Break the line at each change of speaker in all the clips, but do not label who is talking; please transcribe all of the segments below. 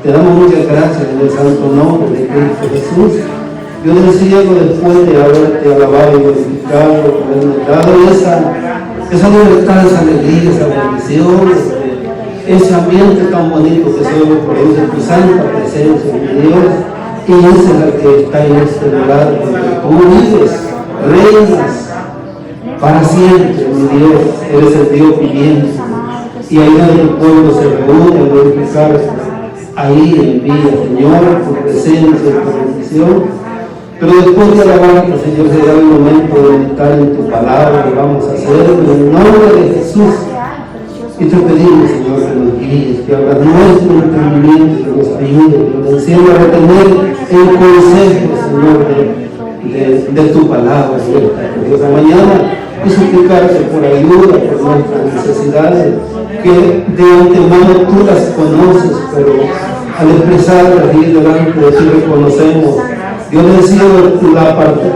Te damos muchas gracias en el santo nombre de Cristo Jesús. Yo decía después de haberte alabado y glorificado, habernos dado esa libertad, esa alegría, esa bendición, ese ambiente tan bonito que solo produce tu santa presencia, mi Dios, y esa es la que está en este lugar, porque tú vives, reinas para siempre, mi Dios, eres el Dios viviente, y ahí donde el pueblo se reúne a glorificarte, ahí envía, Señor, tu presencia, tu bendición. Pero después de alabarte, Señor, será el momento de meditar en tu palabra, que vamos a hacerlo en el nombre de Jesús. Y te pedimos, Señor, que nos guíes, que abra nuestro entendimiento, que nos ayude, que nos enseñe a retener el consejo, Señor, de tu palabra, Señor. Dios, mañana y suplicarte por ayuda, por nuestras necesidades, que de antemano tú las conoces, pero al expresarlas aquí delante de ti reconocemos, Dios decía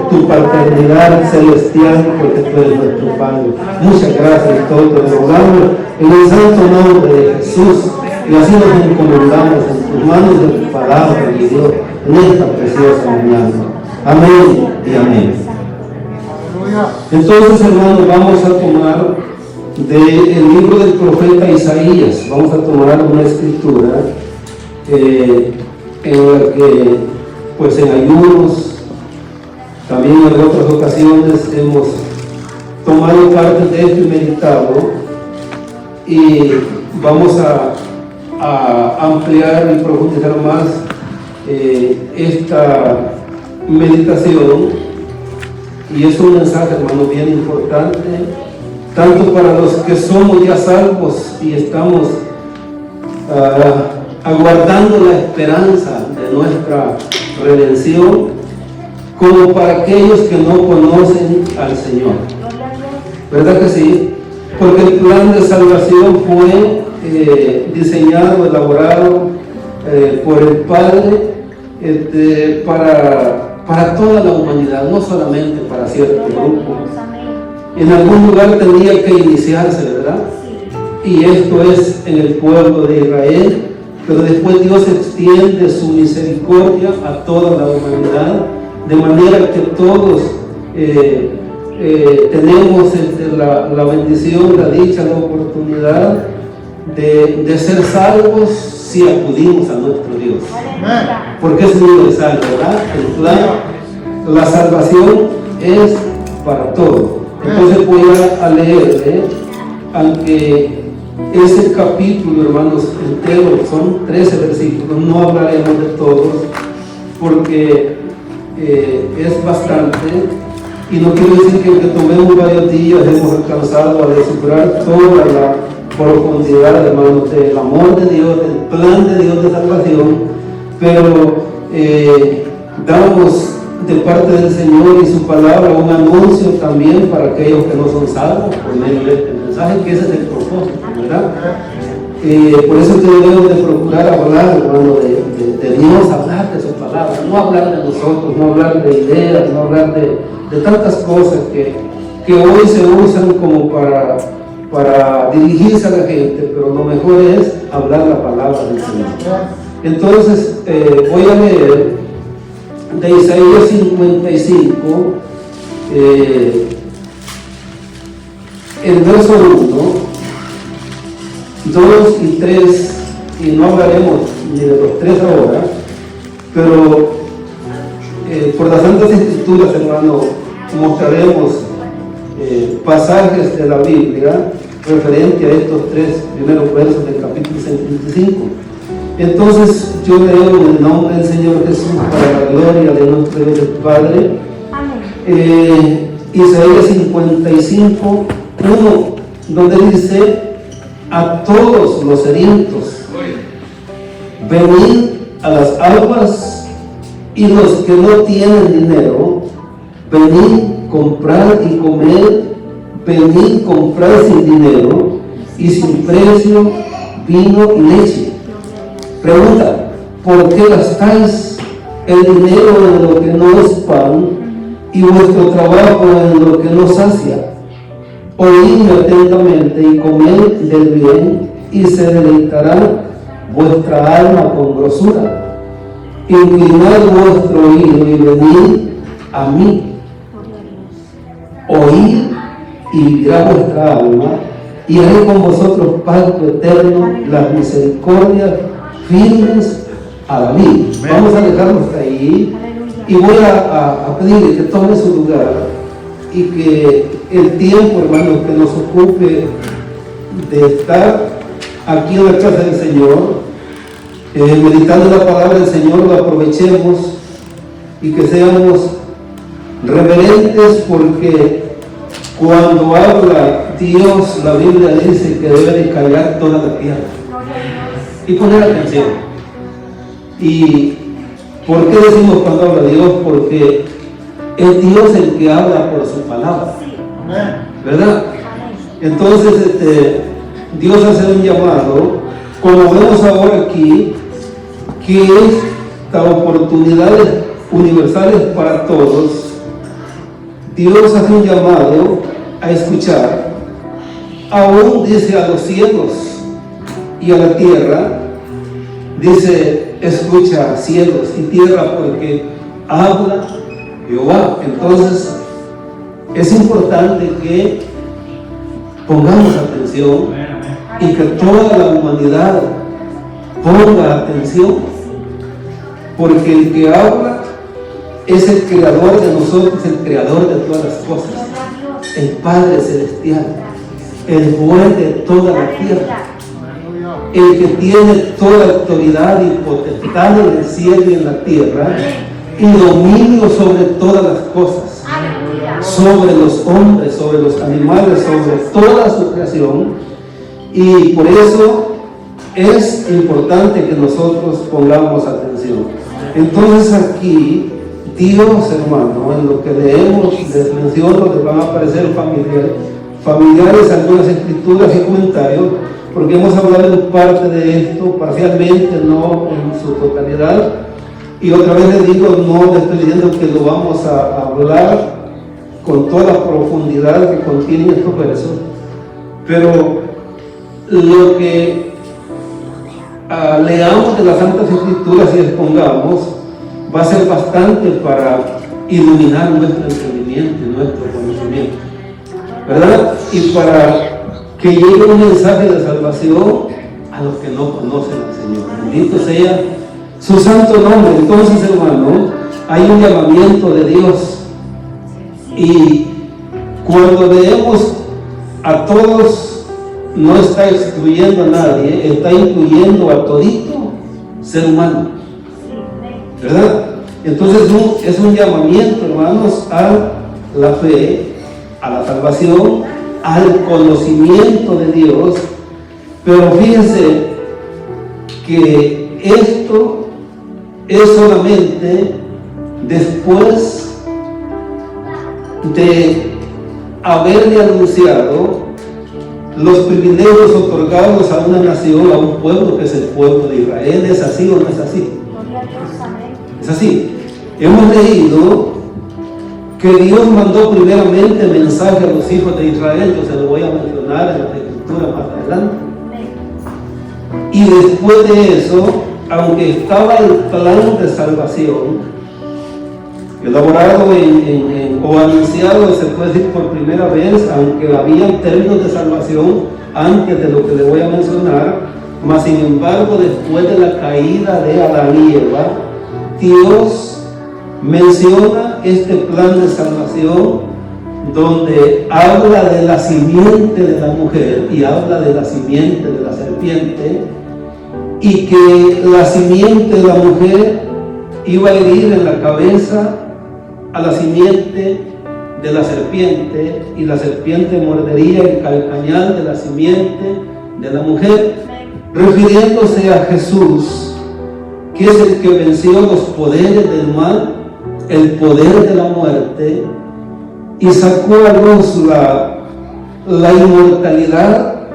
tu paternidad celestial, porque tú eres nuestro Padre. Muchas gracias, todo te lo rogamos en el santo nombre de Jesús, y así nos encomendamos en tus manos de tu palabra, mi Dios, en esta preciosa mañana. Amén y amén. Entonces, hermanos, vamos a tomar del libro del profeta Isaías, vamos a tomar una escritura en la que, pues en ayunos, también en otras ocasiones hemos tomado parte de esto y meditado, y vamos a ampliar y profundizar más esta meditación, y es un mensaje, hermano, bien importante, tanto para los que somos ya salvos y estamos aguardando la esperanza de nuestra redención, como para aquellos que no conocen al Señor. ¿Verdad que sí? Porque el plan de salvación fue diseñado, elaborado por el Padre para toda la humanidad, no solamente para cierto grupo. En algún lugar tenía que iniciarse, ¿verdad? Y esto es en el pueblo de Israel. Pero después Dios extiende su misericordia a toda la humanidad, de manera que todos tenemos la bendición, la dicha, la oportunidad de ser salvos si acudimos a nuestro Dios. Porque es universal, ¿verdad? El plan, la salvación es para todos. Entonces voy a leer, aunque ese capítulo, hermanos, entero, son 13 versículos, no hablaremos de todos, porque es bastante, y no quiero decir que aunque tomemos varios días hemos alcanzado a descifrar toda la profundidad, hermanos, del amor de Dios, del plan de Dios de salvación, pero damos de parte del Señor y su palabra un anuncio también para aquellos que no son salvos por medio de este mensaje, que ese es el propósito, ¿verdad? Por eso que debemos de procurar hablar, hermano, de Dios, hablar de su palabra, no hablar de nosotros, no hablar de ideas, no hablar de tantas cosas que hoy se usan como para dirigirse a la gente, pero lo mejor es hablar la palabra del Señor. Entonces, voy a leer de Isaías 55, el verso 1, 2 y 3, y no hablaremos ni de los 3 ahora, pero por las Santas Escrituras, hermano, mostraremos pasajes de la Biblia referente a estos 3 primeros versos del capítulo 55. Entonces yo leo en el nombre del Señor Jesús, para la gloria de nuestro Dios el Padre. Amén. Isaías 55, 1, donde dice: a todos los sedientos, venid a las aguas, y los que no tienen dinero, venid, comprad y comed, venid, comprad sin dinero y sin precio vino y leche. Pregunta: ¿por qué gastáis el dinero en lo que no es pan y vuestro trabajo en lo que no sacia? Oídme atentamente y comed del bien, y se deleitará vuestra alma con grosura. Inclinad vuestro oído y venid a mí. Oíd y vivirá vuestra alma, y haré con vosotros pacto eterno, las misericordias firmes a la vida. Vamos a dejarnos ahí y voy a pedirle que tome su lugar y que el tiempo, hermanos, que nos ocupe de estar aquí en la casa del Señor, meditando la palabra del Señor, lo aprovechemos y que seamos reverentes, porque cuando habla Dios, la Biblia dice que debe de callar toda la tierra y poner atención. ¿Y por qué decimos cuando habla Dios? Porque es Dios el que habla por su palabra, ¿verdad? Entonces Dios hace un llamado, como vemos ahora aquí, que esta oportunidades universales para todos. Dios hace un llamado a escuchar, aún dice a los cielos y a la tierra, dice: escucha cielos y tierra, porque habla Jehová. Entonces es importante que pongamos atención y que toda la humanidad ponga atención, porque el que habla es el creador de nosotros, el creador de todas las cosas, el Padre Celestial, el juez de toda la tierra, el que tiene toda autoridad y potestad en el cielo y en la tierra, y dominio sobre todas las cosas, sobre los hombres, sobre los animales, sobre toda su creación. Y por eso es importante que nosotros pongamos atención. Entonces aquí Dios, hermano, en lo que leemos, les menciono, les van a aparecer familiares algunas escrituras y comentarios, porque hemos hablado en parte de esto, parcialmente, no en su totalidad. Y otra vez les digo, no les estoy diciendo que lo vamos a hablar con toda la profundidad que contienen estos versos, pero lo que leamos de las Santas Escrituras y expongamos va a ser bastante para iluminar nuestro entendimiento y nuestro conocimiento, ¿verdad? Y para que llegue un mensaje de salvación a los que no conocen al Señor. Bendito sea su santo nombre. Entonces, hermano, hay un llamamiento de Dios, y cuando leemos a todos, no está excluyendo a nadie, está incluyendo a todito ser humano, ¿verdad? Entonces es un llamamiento, hermanos, a la fe, a la salvación, al conocimiento de Dios. Pero fíjense que esto es solamente después de haberle anunciado los privilegios otorgados a una nación, a un pueblo que es el pueblo de Israel. ¿Es así o no es así? Es así. Hemos leído que Dios mandó primeramente mensaje a los hijos de Israel. Yo se lo voy a mencionar en la escritura más adelante. Y después de eso, aunque estaba el plan de salvación elaborado o anunciado, se puede decir por primera vez, aunque había términos de salvación antes de lo que le voy a mencionar, mas sin embargo, después de la caída de Adán y Eva, Dios menciona este plan de salvación, donde habla de la simiente de la mujer y habla de la simiente de la serpiente, y que la simiente de la mujer iba a herir en la cabeza a la simiente de la serpiente, y la serpiente mordería el calcañal de la simiente de la mujer, refiriéndose a Jesús, que es el que venció los poderes del mal, el poder de la muerte, y sacó a luz la inmortalidad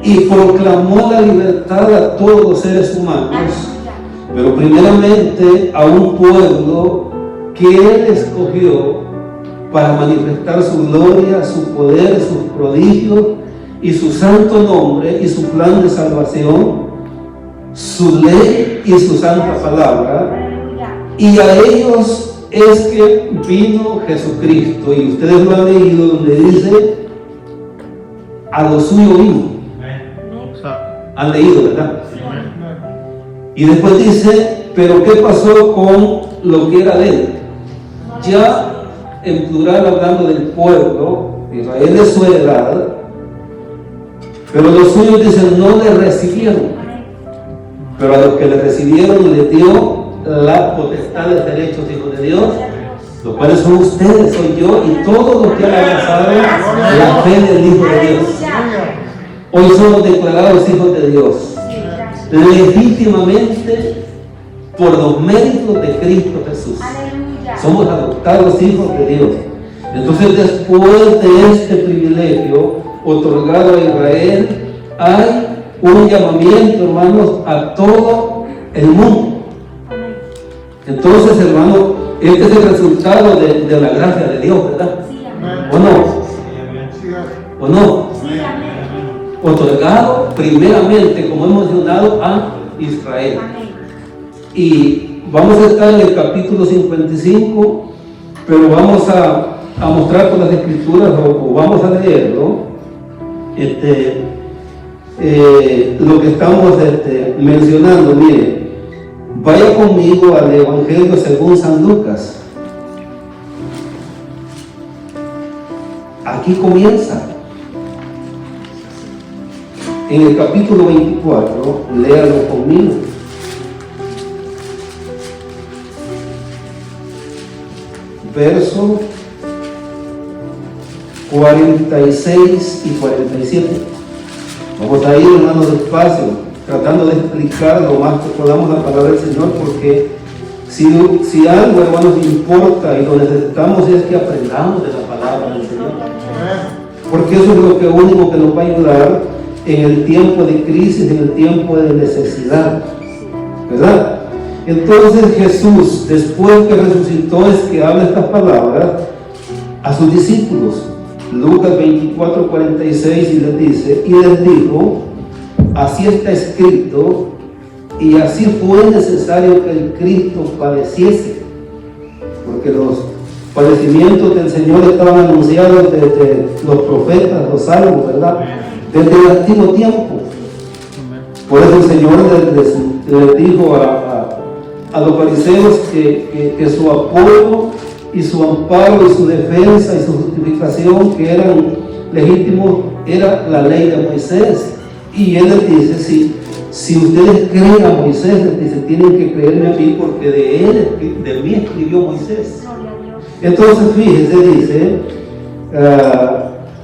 y proclamó la libertad a todos los seres humanos, pero primeramente a un pueblo que Él escogió para manifestar su gloria, su poder, sus prodigios y su santo nombre y su plan de salvación su ley y su santa palabra, y a ellos es que vino Jesucristo. Y ustedes lo han leído donde dice, a lo suyo vino. Han leído, ¿verdad? Y después dice, pero ¿qué pasó con lo que era de él? Ya en plural hablando del pueblo, Israel es su heredad, pero los suyos dicen no le recibieron. Pero a los que le recibieron les dio la potestad de ser hechos hijos de Dios, los cuales son ustedes, soy yo y todos los que han abrazado la fe del Hijo de Dios. Hoy somos declarados hijos de Dios, legítimamente por los méritos de Cristo Jesús. Somos adoptados hijos de Dios. Entonces, después de este privilegio otorgado a Israel, hay un llamamiento, hermanos, a todo el mundo. Entonces, hermano, este es el resultado de la gracia de Dios, ¿verdad? ¿O no? ¿O no? Otorgado primeramente, como hemos mencionado, a Israel. Y vamos a estar en el capítulo 55, pero vamos a mostrar con las escrituras, o vamos a leerlo, lo que estamos mencionando. Mire, vaya conmigo al Evangelio según San Lucas. Aquí comienza. En el capítulo 24, léalo conmigo. Verso 46 y 47. Vamos a ir, hermanos, despacio, tratando de explicar lo más que podamos la palabra del Señor, porque si algo, hermanos, importa y lo necesitamos es que aprendamos de la palabra del Señor. Porque eso es lo único que nos va a ayudar en el tiempo de crisis, en el tiempo de necesidad, ¿verdad? Entonces Jesús, después que resucitó, es que habla estas palabras a sus discípulos. Lucas 24, 46, y les dice, y les dijo, así está escrito, y así fue necesario que el Cristo padeciese, porque los padecimientos del Señor estaban anunciados desde los profetas, los salmos, ¿verdad? Desde el antiguo tiempo. Por eso el Señor les dijo a los fariseos que su apoyo y su amparo y su defensa y su justificación, que eran legítimos, era la ley de Moisés. Y él les dice, si ustedes creen a Moisés, les dice, tienen que creerme a mí, porque de mí escribió Moisés. Entonces fíjense, dice,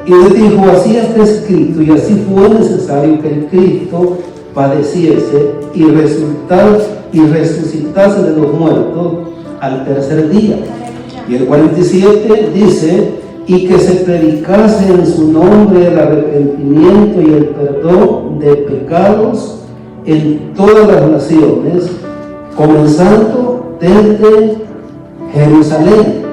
y les dijo, así está escrito, y así fue necesario que el Cristo padeciese y resucitase de los muertos al tercer día. Y el 47 dice, y que se predicase en su nombre el arrepentimiento y el perdón de pecados en todas las naciones, comenzando desde Jerusalén.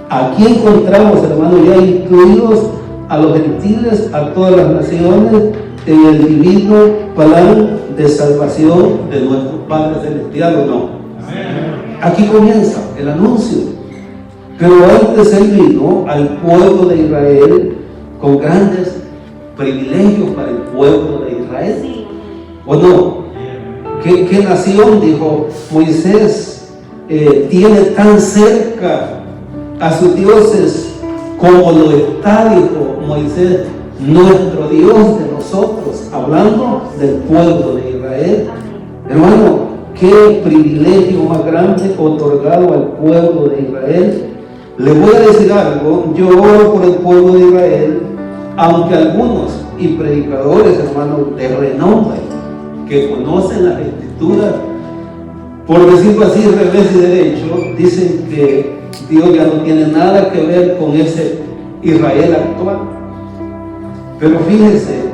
Aquí encontramos, hermanos, ya incluidos a los gentiles, a todas las naciones, en el divino plan de salvación de nuestro Padre Celestial, ¿o no? Aquí comienza el anuncio. Pero antes él vino al pueblo de Israel con grandes privilegios para el pueblo de Israel. ¿O no? ¿Qué nación, dijo Moisés, tiene tan cerca a sus dioses como lo está, dijo Moisés, nuestro Dios de nosotros, hablando del pueblo de Israel? Hermano, qué privilegio más grande otorgado al pueblo de Israel. Le voy a decir algo, yo oro por el pueblo de Israel, aunque algunos y predicadores, hermanos, de renombre, que conocen las escrituras, por decirlo así, revés y derecho, dicen que Dios ya no tiene nada que ver con ese Israel actual. Pero fíjense,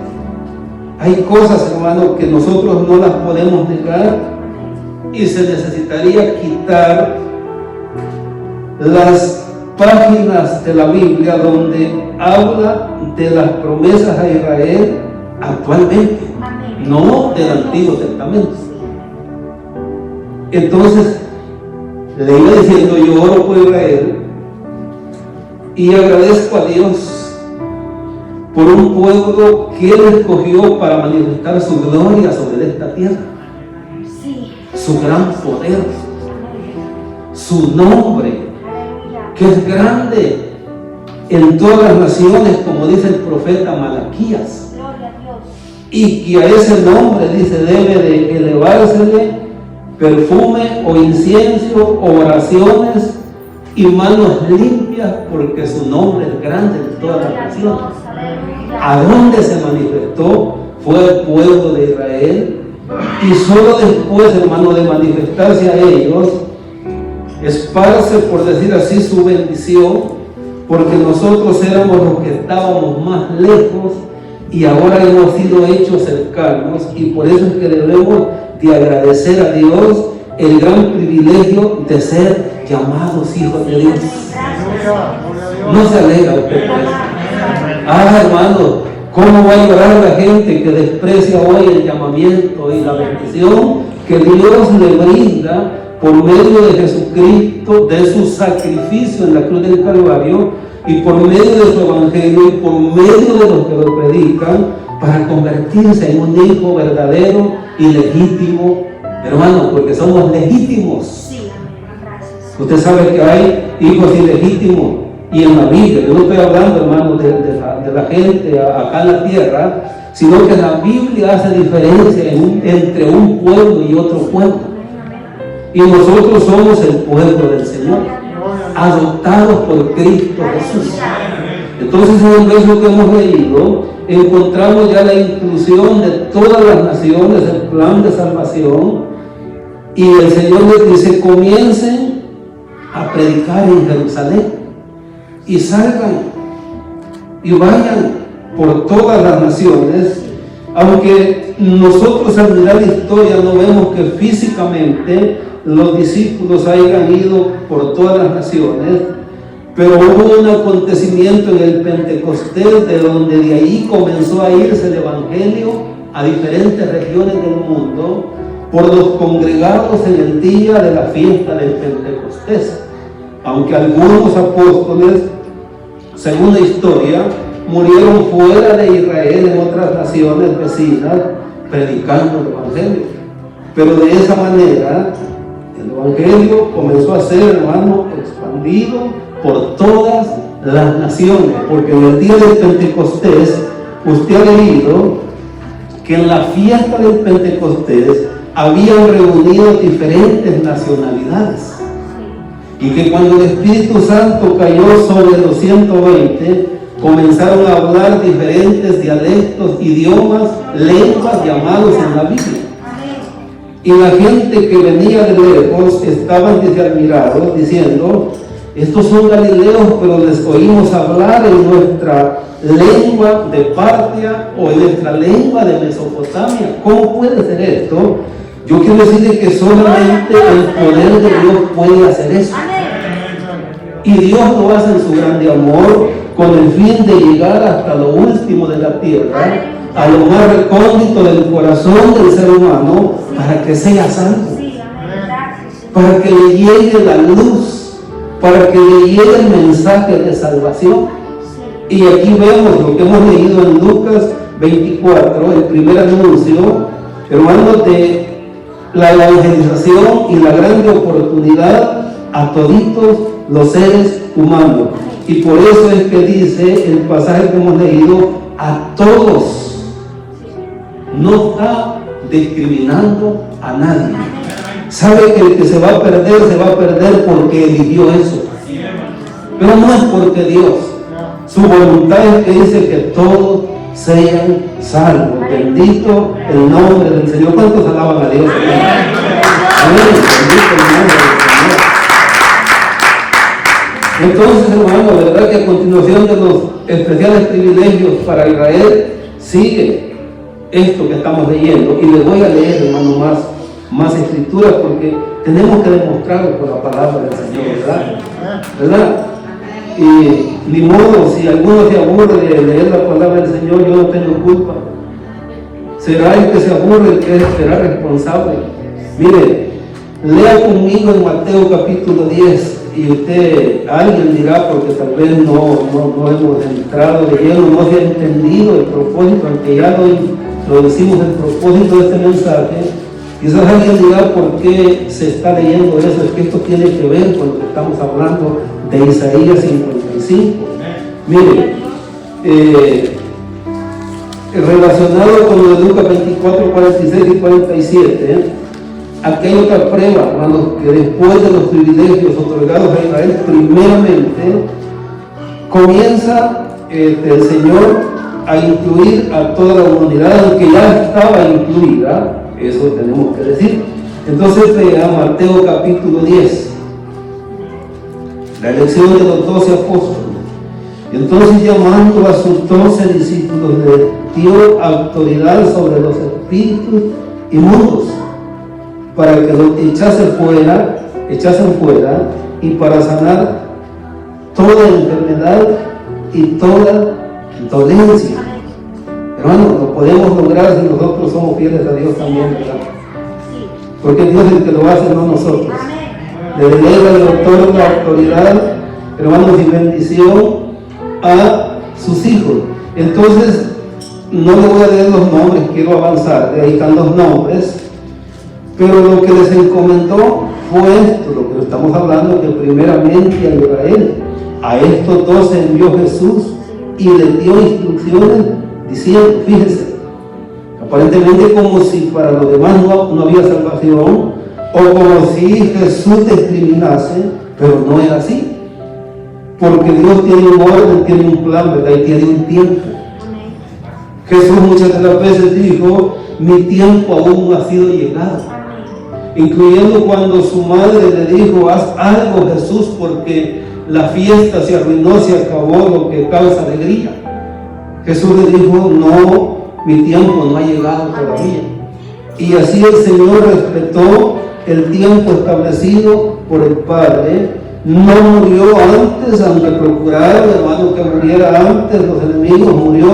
hay cosas, hermanos, que nosotros no las podemos negar, y se necesitaría quitar las páginas de la Biblia donde habla de las promesas a Israel actualmente, no del Antiguo Testamento. Entonces, le iba diciendo, yo oro por Israel y agradezco a Dios por un pueblo que Él escogió para manifestar su gloria sobre esta tierra, su gran poder, su nombre, que es grande en todas las naciones, como dice el profeta Malaquías, y que a ese nombre, dice, debe de elevársele perfume o incienso o oraciones y manos limpias, porque su nombre es grande en todas las naciones. ¿A dónde se manifestó? Fue el pueblo de Israel, y solo después, hermano, de manifestarse a ellos, esparce, por decir así, su bendición, porque nosotros éramos los que estábamos más lejos y ahora hemos sido hechos cercanos, y por eso es que debemos de agradecer a Dios el gran privilegio de ser llamados hijos de Dios. No se alegra usted por eso. Hermano, ¿cómo va a llorar la gente que desprecia hoy el llamamiento y la bendición que Dios le brinda por medio de Jesucristo, de su sacrificio en la cruz del Calvario, y por medio de su evangelio, y por medio de los que lo predican, para convertirse en un hijo verdadero y legítimo, hermano, porque somos legítimos?
Sí, gracias.
Usted sabe que hay hijos ilegítimos, y en la Biblia, yo no estoy hablando, hermano, de la gente acá en la tierra, sino que la Biblia hace diferencia entre un pueblo y otro pueblo. Y nosotros somos el pueblo del Señor, adoptados por Cristo Jesús. Entonces, en el verso que hemos leído, encontramos ya la inclusión de todas las naciones, el plan de salvación, y el Señor les dice: comiencen a predicar en Jerusalén, y salgan y vayan por todas las naciones. Aunque nosotros al mirar la historia no vemos que físicamente los discípulos hayan ido por todas las naciones, pero hubo un acontecimiento en el Pentecostés de donde de ahí comenzó a irse el Evangelio a diferentes regiones del mundo por los congregados en el día de la fiesta del Pentecostés. Aunque algunos apóstoles, según la historia, murieron fuera de Israel en otras naciones vecinas predicando el Evangelio. Pero de esa manera el Evangelio comenzó a ser, hermano, expandido por todas las naciones, porque en el día del Pentecostés usted ha leído que en la fiesta del Pentecostés habían reunido diferentes nacionalidades, y que cuando el Espíritu Santo cayó sobre los 120, comenzaron a hablar diferentes dialectos, idiomas, lenguas llamados en la Biblia. Y la gente que venía de lejos estaban admirados, diciendo: estos son galileos, pero les oímos hablar en nuestra lengua de Partia o en nuestra lengua de Mesopotamia. ¿Cómo puede ser esto? Yo quiero decirle que solamente el poder de Dios puede hacer eso. Y Dios lo hace en su grande amor, con el fin de llegar hasta lo último de la tierra, a lo más recóndito del corazón del ser humano, para que sea salvo, para que le llegue la luz, para que le llegue el mensaje de salvación. Y aquí vemos lo que hemos leído en Lucas 24, el primer anuncio, hermanos, de la evangelización y la grande oportunidad a toditos los seres humanos. Y por eso es que dice el pasaje que hemos leído: a todos. No está discriminando a nadie. Sabe que el que se va a perder porque eligió eso. Pero no es porque Dios. Su voluntad es que dice que todos sean salvos. Bendito el nombre del Señor. ¿Cuántos alaban a Dios? Amén. Bendito el nombre del Señor. Entonces, hermano, verdad que a continuación de los especiales privilegios para Israel sigue esto que estamos leyendo, y les voy a leer, hermano, más escrituras, porque tenemos que demostrarlo por la palabra del Señor, ¿verdad? Y ni modo, si alguno se aburre de leer la palabra del Señor, yo no tengo culpa. Será el que se aburre el que será responsable. Mire, Lea conmigo en Mateo capítulo 10 y alguien dirá, porque tal vez no hemos entrado de lleno, no se ha entendido el propósito, aunque ya lo decimos el propósito de este mensaje. Quizás alguien dirá por qué se está leyendo eso, es que esto tiene que ver con lo que estamos hablando de Isaías 55. Miren, relacionado con lo de Lucas 24, 46 y 47, aquí hay otra prueba, hermanos, que después de los privilegios otorgados a Israel, primeramente comienza el Señor a incluir a toda la humanidad, aunque ya estaba incluida, eso tenemos que decir. Entonces lea Mateo capítulo 10, la elección de los 12 apóstoles. Entonces, llamando a sus 12 discípulos, les dio autoridad sobre los espíritus inmundos, para que los echasen fuera, y para sanar toda enfermedad y toda dolencia. Hermanos, lo podemos lograr si nosotros somos fieles a Dios también, ¿verdad? Porque Dios es el que lo hace, no nosotros. Le delega, le otorga autoridad, hermanos, y bendición a sus hijos. Entonces, no le voy a leer los nombres, quiero avanzar. Ahí están los nombres. Pero lo que les encomendó fue esto, lo que estamos hablando, que primeramente a Israel, a estos 12 envió Jesús y les dio instrucciones diciendo, fíjense, aparentemente como si para los demás no había salvación, o como si Jesús discriminase, pero no era así. Porque Dios tiene un orden, tiene un plan, ¿verdad? Y tiene un tiempo. Jesús muchas de las veces dijo, mi tiempo aún no ha sido llegado. Incluyendo cuando su madre le dijo, haz algo, Jesús, porque la fiesta se arruinó, se acabó, lo que causa alegría. Jesús le dijo, no, mi tiempo no ha llegado todavía. Y así el Señor respetó el tiempo establecido por el Padre. No murió antes, aunque procuraron, hermano, que muriera antes los enemigos, murió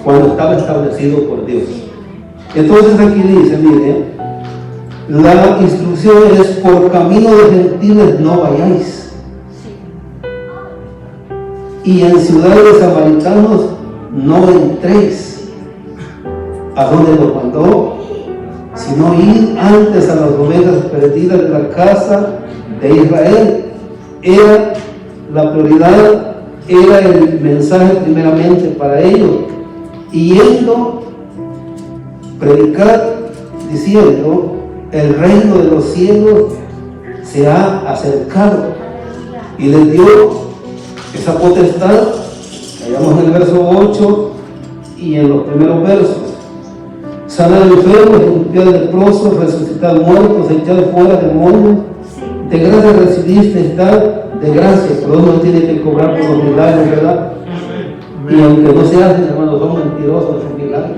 cuando estaba establecido por Dios. Entonces aquí dice, mire, la instrucción es, por camino de gentiles no vayáis, y en ciudades de samaritanos no entréis. ¿A dónde los mandó? Sino ir antes a las ovejas perdidas de la casa de Israel. Era la prioridad, era el mensaje primeramente para ellos, y yendo, predicar diciendo, el reino de los cielos se ha acercado, y les dio esa potestad, hallamos en el verso 8 y en los primeros versos: sanar enfermos, limpiar leprosos, resucitar muertos, echar fuera demonios. De gracia recibiste, estar de gracia, pero uno tiene que cobrar por los milagros, ¿verdad? Y aunque no se hacen, hermanos, son mentirosos esos milagros.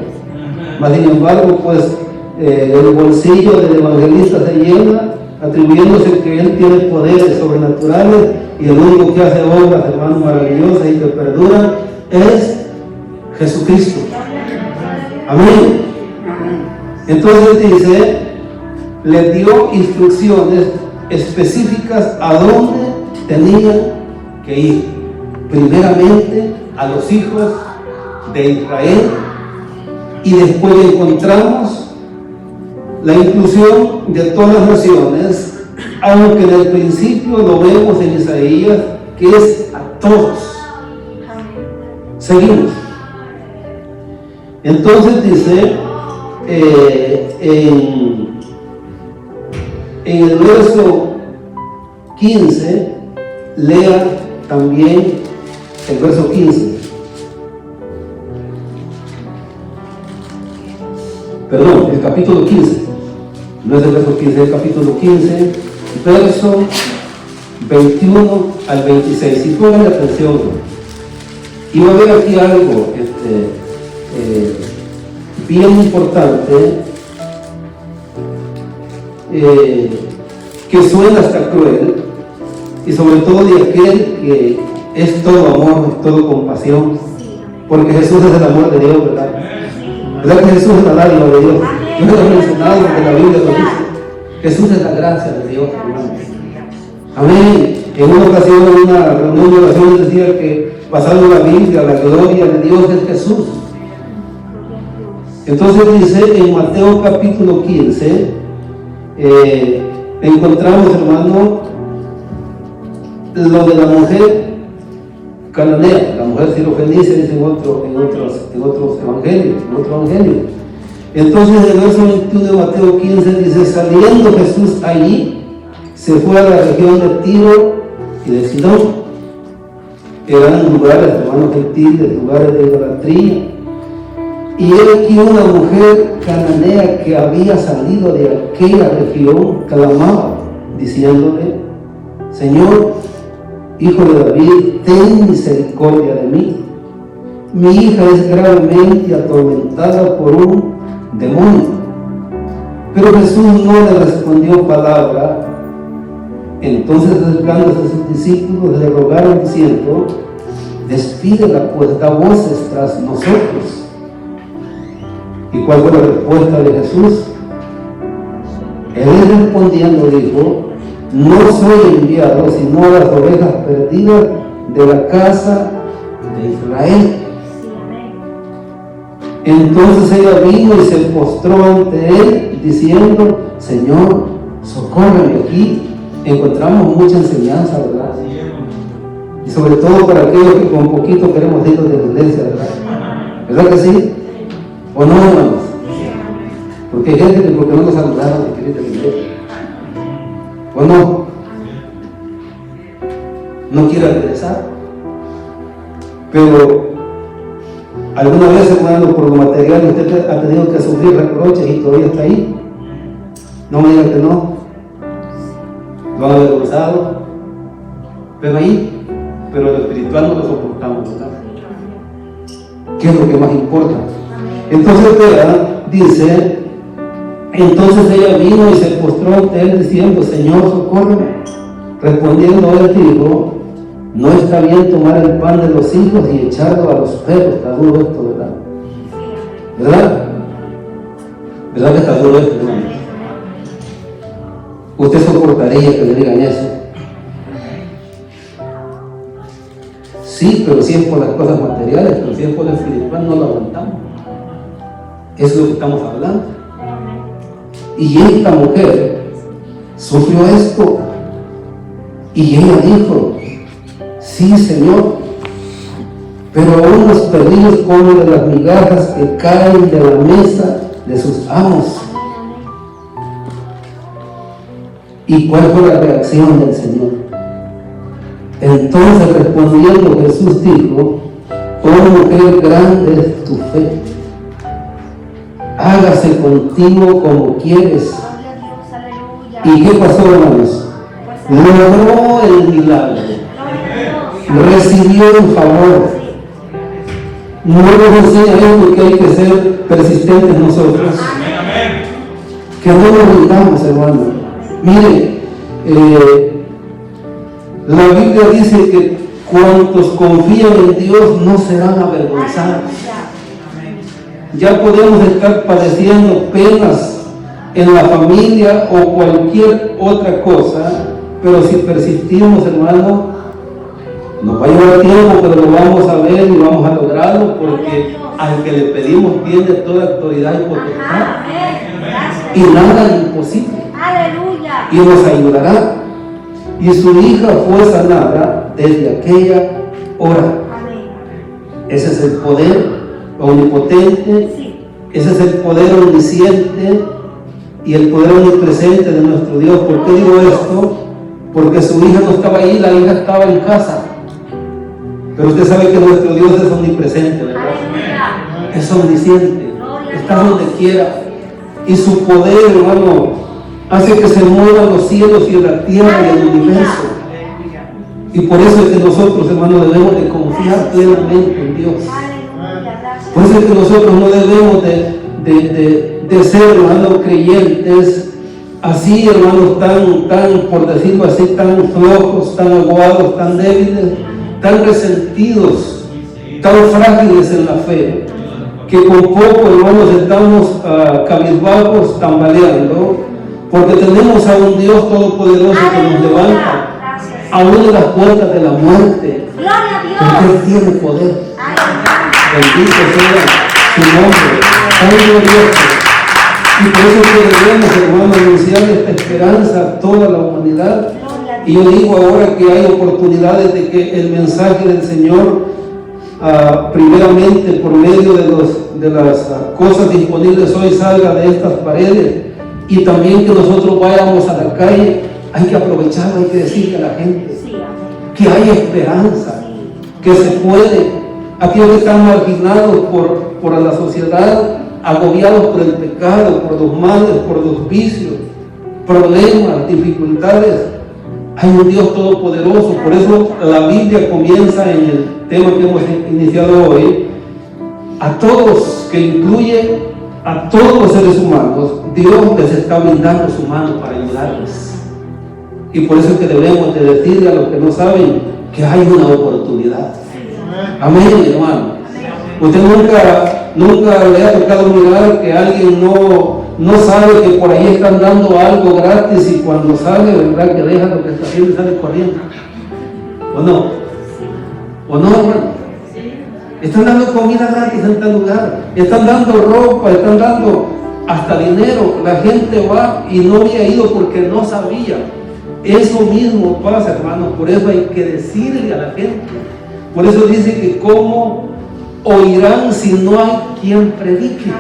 Mas sin embargo, pues el bolsillo del evangelista se llena, atribuyéndose que él tiene poderes sobrenaturales, y el único que hace obras, hermanos, maravillosas y que perduran es Jesucristo. Amén. Entonces dice, le dio instrucciones específicas a dónde tenían que ir. Primeramente a los hijos de Israel, y después encontramos la inclusión de todas las naciones, aunque en el principio lo vemos en Isaías, que es a todos. Seguimos. Entonces dice en el verso 15, lea también el verso 15. Perdón, el capítulo 15. No es el verso 15, es el capítulo 15, verso 21 al 26. Si pongan atención, y va a ver aquí algo bien importante, que suena hasta cruel, y sobre todo de aquel que es todo amor, es todo compasión, porque Jesús es el amor de Dios, ¿verdad? ¿Verdad que Jesús es la dádiva de Dios? Yo lo he mencionado porque la Biblia lo dice. Jesús es la gracia de Dios, hermanos. Amén. En una ocasión, en una reunión de oración, decía que basado en la Biblia, la gloria de Dios es Jesús. Entonces dice en Mateo capítulo 15, encontramos, hermano, lo de la mujer cananea, la mujer sirofenicia, dice en otros evangelios, en otro evangelio. Entonces el verso 21 de Mateo 15 dice: saliendo Jesús allí, se fue a la región de Tiro y de Sidón. Eran lugares, hermanos, gentiles, lugares de idolatría. Y he aquí una mujer cananea que había salido de aquella región, clamaba, diciéndole: Señor, Hijo de David, ten misericordia de mí. Mi hija es gravemente atormentada por un demonio. Pero Jesús no le respondió palabra. Entonces, acercándose a sus discípulos, le rogaron diciendo: despídela, pues da voces tras nosotros. ¿Y cuál fue la respuesta de Jesús? Él respondiendo dijo: no soy enviado sino a las ovejas perdidas de la casa de Israel. Entonces ella vino y se postró ante él diciendo: Señor, socórreme. Aquí encontramos mucha enseñanza, ¿verdad? Y sobre todo para aquellos que con poquito queremos ir de la iglesia, ¿verdad? ¿Verdad que sí? ¿O no, hermanos? Porque hay gente que porque no nos saludaron de querer de la iglesia. ¿O no? No quiere regresar. Pero alguna vez, hermano, por lo material usted ha tenido que sufrir reproches y todavía está ahí. No me diga que no. Lo han avergonzado. Pero ahí, pero lo espiritual no lo soportamos, ¿verdad? ¿Qué es lo que más importa? Entonces, ¿verdad? Dice: entonces ella vino y se postró ante él diciendo: Señor, socórreme. Respondiendo él dijo: no está bien tomar el pan de los hijos y echarlo a los perros. Está duro esto, ¿verdad? ¿Verdad? ¿Verdad que está duro esto, hermano? ¿Usted soportaría que le digan eso? Sí, pero si es por las cosas materiales, pero si es por lo espiritual, no lo aguantamos. Eso es lo que estamos hablando. Y esta mujer sufrió esto. Y ella dijo: sí, Señor, pero aún los perdidos comen de las migajas que caen de la mesa de sus amos. ¿Y cuál fue la reacción del Señor? Entonces respondiendo Jesús dijo: oh mujer, grande es tu fe, hágase contigo como quieres. ¿Y qué pasó, hermanos? Logró el milagro, recibió el favor. No nos enseña esto que hay que ser persistentes nosotros, que no nos rindamos, hermano. Mire, la Biblia dice que cuantos confían en Dios no serán avergonzados. Ya podemos estar padeciendo penas en la familia o cualquier otra cosa, pero si persistimos, hermano, nos va a llevar tiempo, pero lo vamos a ver y vamos a lograrlo, porque al que le pedimos tiene toda autoridad y potestad, y nada es imposible. Y nos ayudará. Y su hija fue sanada desde aquella hora. Ese es el poder omnipotente, ese es el poder omnisciente y el poder omnipresente de nuestro Dios. ¿Por qué digo esto? Porque su hija no estaba ahí, la hija estaba en casa. Pero usted sabe que nuestro Dios es omnipresente, ¿verdad? Es omnisciente, está donde quiera. Y su poder, hermano, hace que se muevan los cielos y la tierra y el universo. Y por eso es que nosotros, hermanos, debemos de confiar plenamente en Dios. Por eso es que nosotros no debemos de ser, hermanos, creyentes así, hermanos, tan, por decirlo así, tan flojos, tan aguados, tan débiles, tan resentidos, tan frágiles en la fe, que con poco, hermanos, estamos cabizbajos, tambaleando, Porque tenemos a un Dios todopoderoso que nos levanta aún de las puertas de la muerte.
Gloria a Dios.
Porque Él tiene poder. Bendito sea su nombre, tan glorioso. Y por eso que debemos, hermano, anunciar esta esperanza a toda la humanidad. Y yo digo ahora que hay oportunidades de que el mensaje del Señor, primeramente por medio de las cosas disponibles hoy, salga de estas paredes. Y también que nosotros vayamos a la calle. Hay que aprovecharlo, hay que decirle a la gente que hay esperanza, que se puede. Aquellos que están marginados por la sociedad, agobiados por el pecado, por los males, por los vicios, problemas, dificultades, hay un Dios todopoderoso. Por eso la Biblia comienza en el tema que hemos iniciado hoy, a todos, que incluye a todos los seres humanos. Dios les está brindando su mano para ayudarles. Y por eso es que debemos de decirle a los que no saben que hay una oportunidad. Amén, hermano. Usted nunca le ha tocado mirar que alguien no sabe que por ahí están dando algo gratis, y cuando sale, ¿verdad?, que deja lo que está haciendo y sale corriendo. ¿O no? ¿O no, hermano? Están dando comida gratis en tal lugar, están dando ropa, están dando hasta dinero. La gente va y no había ido porque no sabía. Eso mismo pasa, hermano. Por eso hay que decirle a la gente. Por eso dice que cómo oirán si no hay quien predique.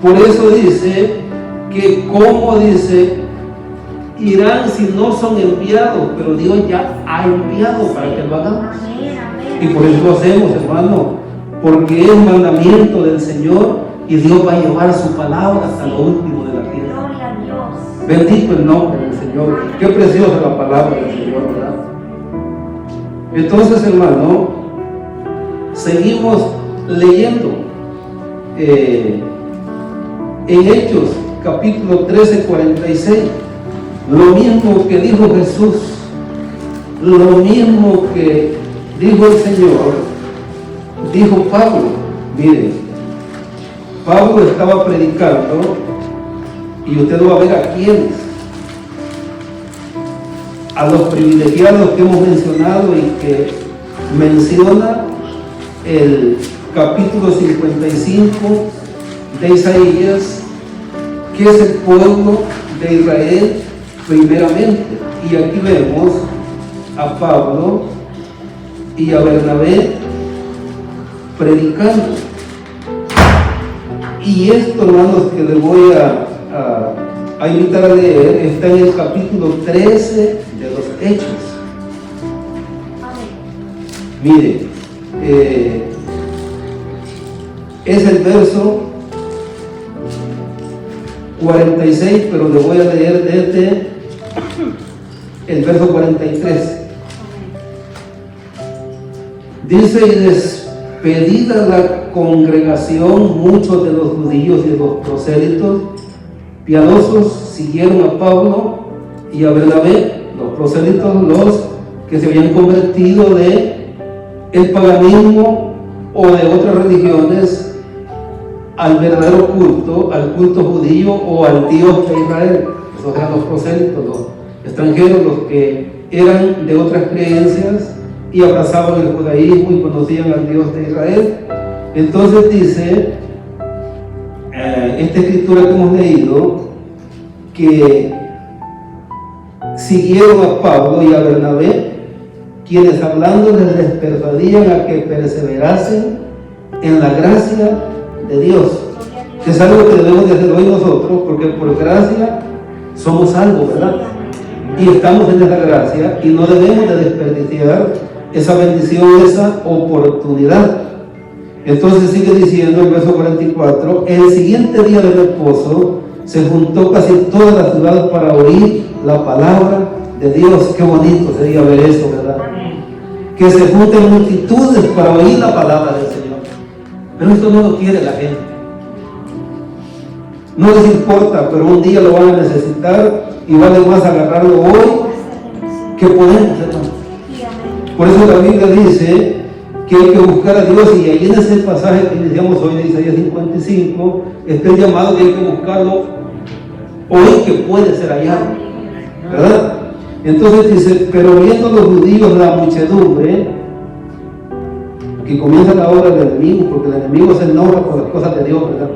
Por eso dice que cómo irán si no son enviados. Pero Dios ya ha enviado para que lo hagamos. Y por eso lo hacemos, hermano, porque es mandamiento del Señor y Dios va a llevar su palabra hasta lo último de la tierra. Bendito el nombre del Señor. Qué preciosa la palabra del Señor, ¿verdad? Entonces, hermano, seguimos leyendo en Hechos capítulo 13, 46. Lo mismo que dijo Jesús, lo mismo que dijo el Señor, dijo Pablo. Miren, Pablo estaba predicando, y usted lo va a ver a quiénes, a los privilegiados que hemos mencionado y que menciona el capítulo 55 de Isaías, que es el pueblo de Israel primeramente. Y aquí vemos a Pablo y a Bernabé predicando. Y esto, hermanos, que les voy a invitar a leer, está en el capítulo 13 de los Hechos. Mire, es el verso 46, pero le voy a leer desde el verso 43. Dice: y despedida la congregación, muchos de los judíos y de los prosélitos piadosos siguieron a Pablo y a Bernabé. Los prosélitos, los que se habían convertido de el paganismo o de otras religiones al verdadero culto, al culto judío o al Dios de Israel. Esos eran los prosélitos, los extranjeros, los que eran de otras creencias y abrazaban el judaísmo y conocían al Dios de Israel. Entonces dice esta escritura que hemos leído, que siguieron a Pablo y a Bernabé, quienes hablándoles les persuadían a que perseverasen en la gracia de Dios, que es algo que debemos de hacer hoy nosotros, porque por gracia somos salvos, ¿verdad? Y estamos en esa gracia y no debemos de desperdiciar esa bendición, esa oportunidad. Entonces sigue diciendo el verso 44: el siguiente día de reposo se juntó casi toda la ciudad para oír la palabra de Dios. Qué bonito sería ver eso, ¿verdad? Que se junten multitudes para oír la palabra del Señor. Pero esto no lo quiere la gente. No les importa, pero un día lo van a necesitar y vale más agarrarlo hoy que podemos, hermano. Por eso la Biblia dice que hay que buscar a Dios, y ahí en ese pasaje que iniciamos hoy de Isaías 55 está el llamado que hay que buscarlo hoy que puede ser hallado, ¿verdad? Entonces dice, pero viendo los judíos la muchedumbre, aquí comienza la obra del enemigo, porque el enemigo se enoja por las cosas de Dios, ¿verdad?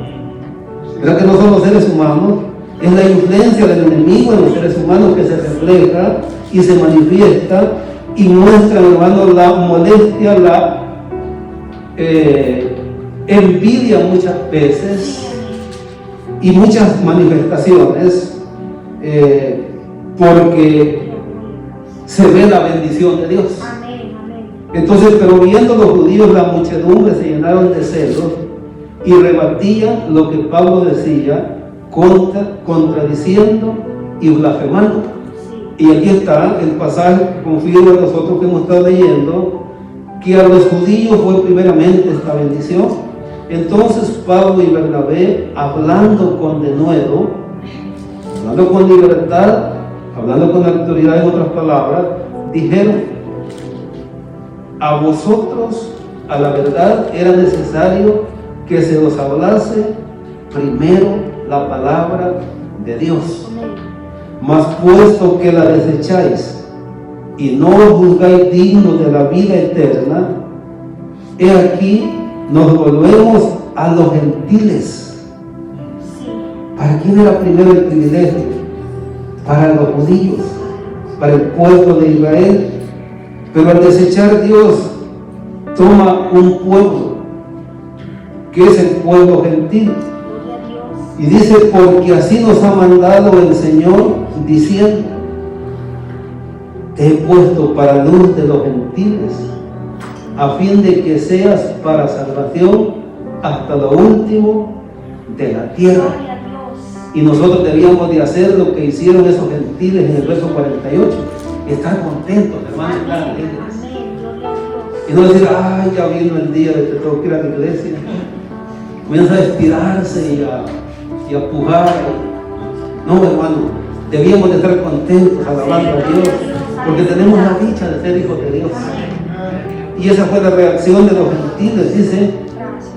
¿Verdad que no son los seres humanos? Es la influencia del enemigo en los seres humanos que se refleja y se manifiesta y muestra, hermano, la molestia, la envidia muchas veces y muchas manifestaciones, porque se ve la bendición de Dios. Entonces, pero viendo los judíos la muchedumbre se llenaron de celos y rebatían lo que Pablo decía, contradiciendo y blasfemando. Y aquí está el pasaje que confirma a nosotros que hemos estado leyendo, que a los judíos fue primeramente esta bendición. Entonces Pablo y Bernabé, hablando con denuedo, hablando con libertad, hablando con autoridad, en otras palabras, dijeron: a vosotros, a la verdad, era necesario que se os hablase primero la palabra de Dios. Mas puesto que la desecháis y no os juzgáis dignos de la vida eterna, he aquí nos volvemos a los gentiles. ¿Para quién era primero el privilegio? Para los judíos, para el pueblo de Israel. Pero al desechar, Dios toma un pueblo que es el pueblo gentil y dice: porque así nos ha mandado el Señor, diciendo: te he puesto para luz de los gentiles, a fin de que seas para salvación hasta lo último de la tierra. Y nosotros debíamos de hacer lo que hicieron esos gentiles en el verso 48, estar contentos, hermanos, estar alegres. Y no decir: ay, ya vino el día de que tengo que ir a la iglesia. Comienza a estirarse y a pujar. No, hermano, debíamos de estar contentos, alabando a Dios, porque tenemos la dicha de ser hijos de Dios. Y esa fue la reacción de los gentiles. Dice: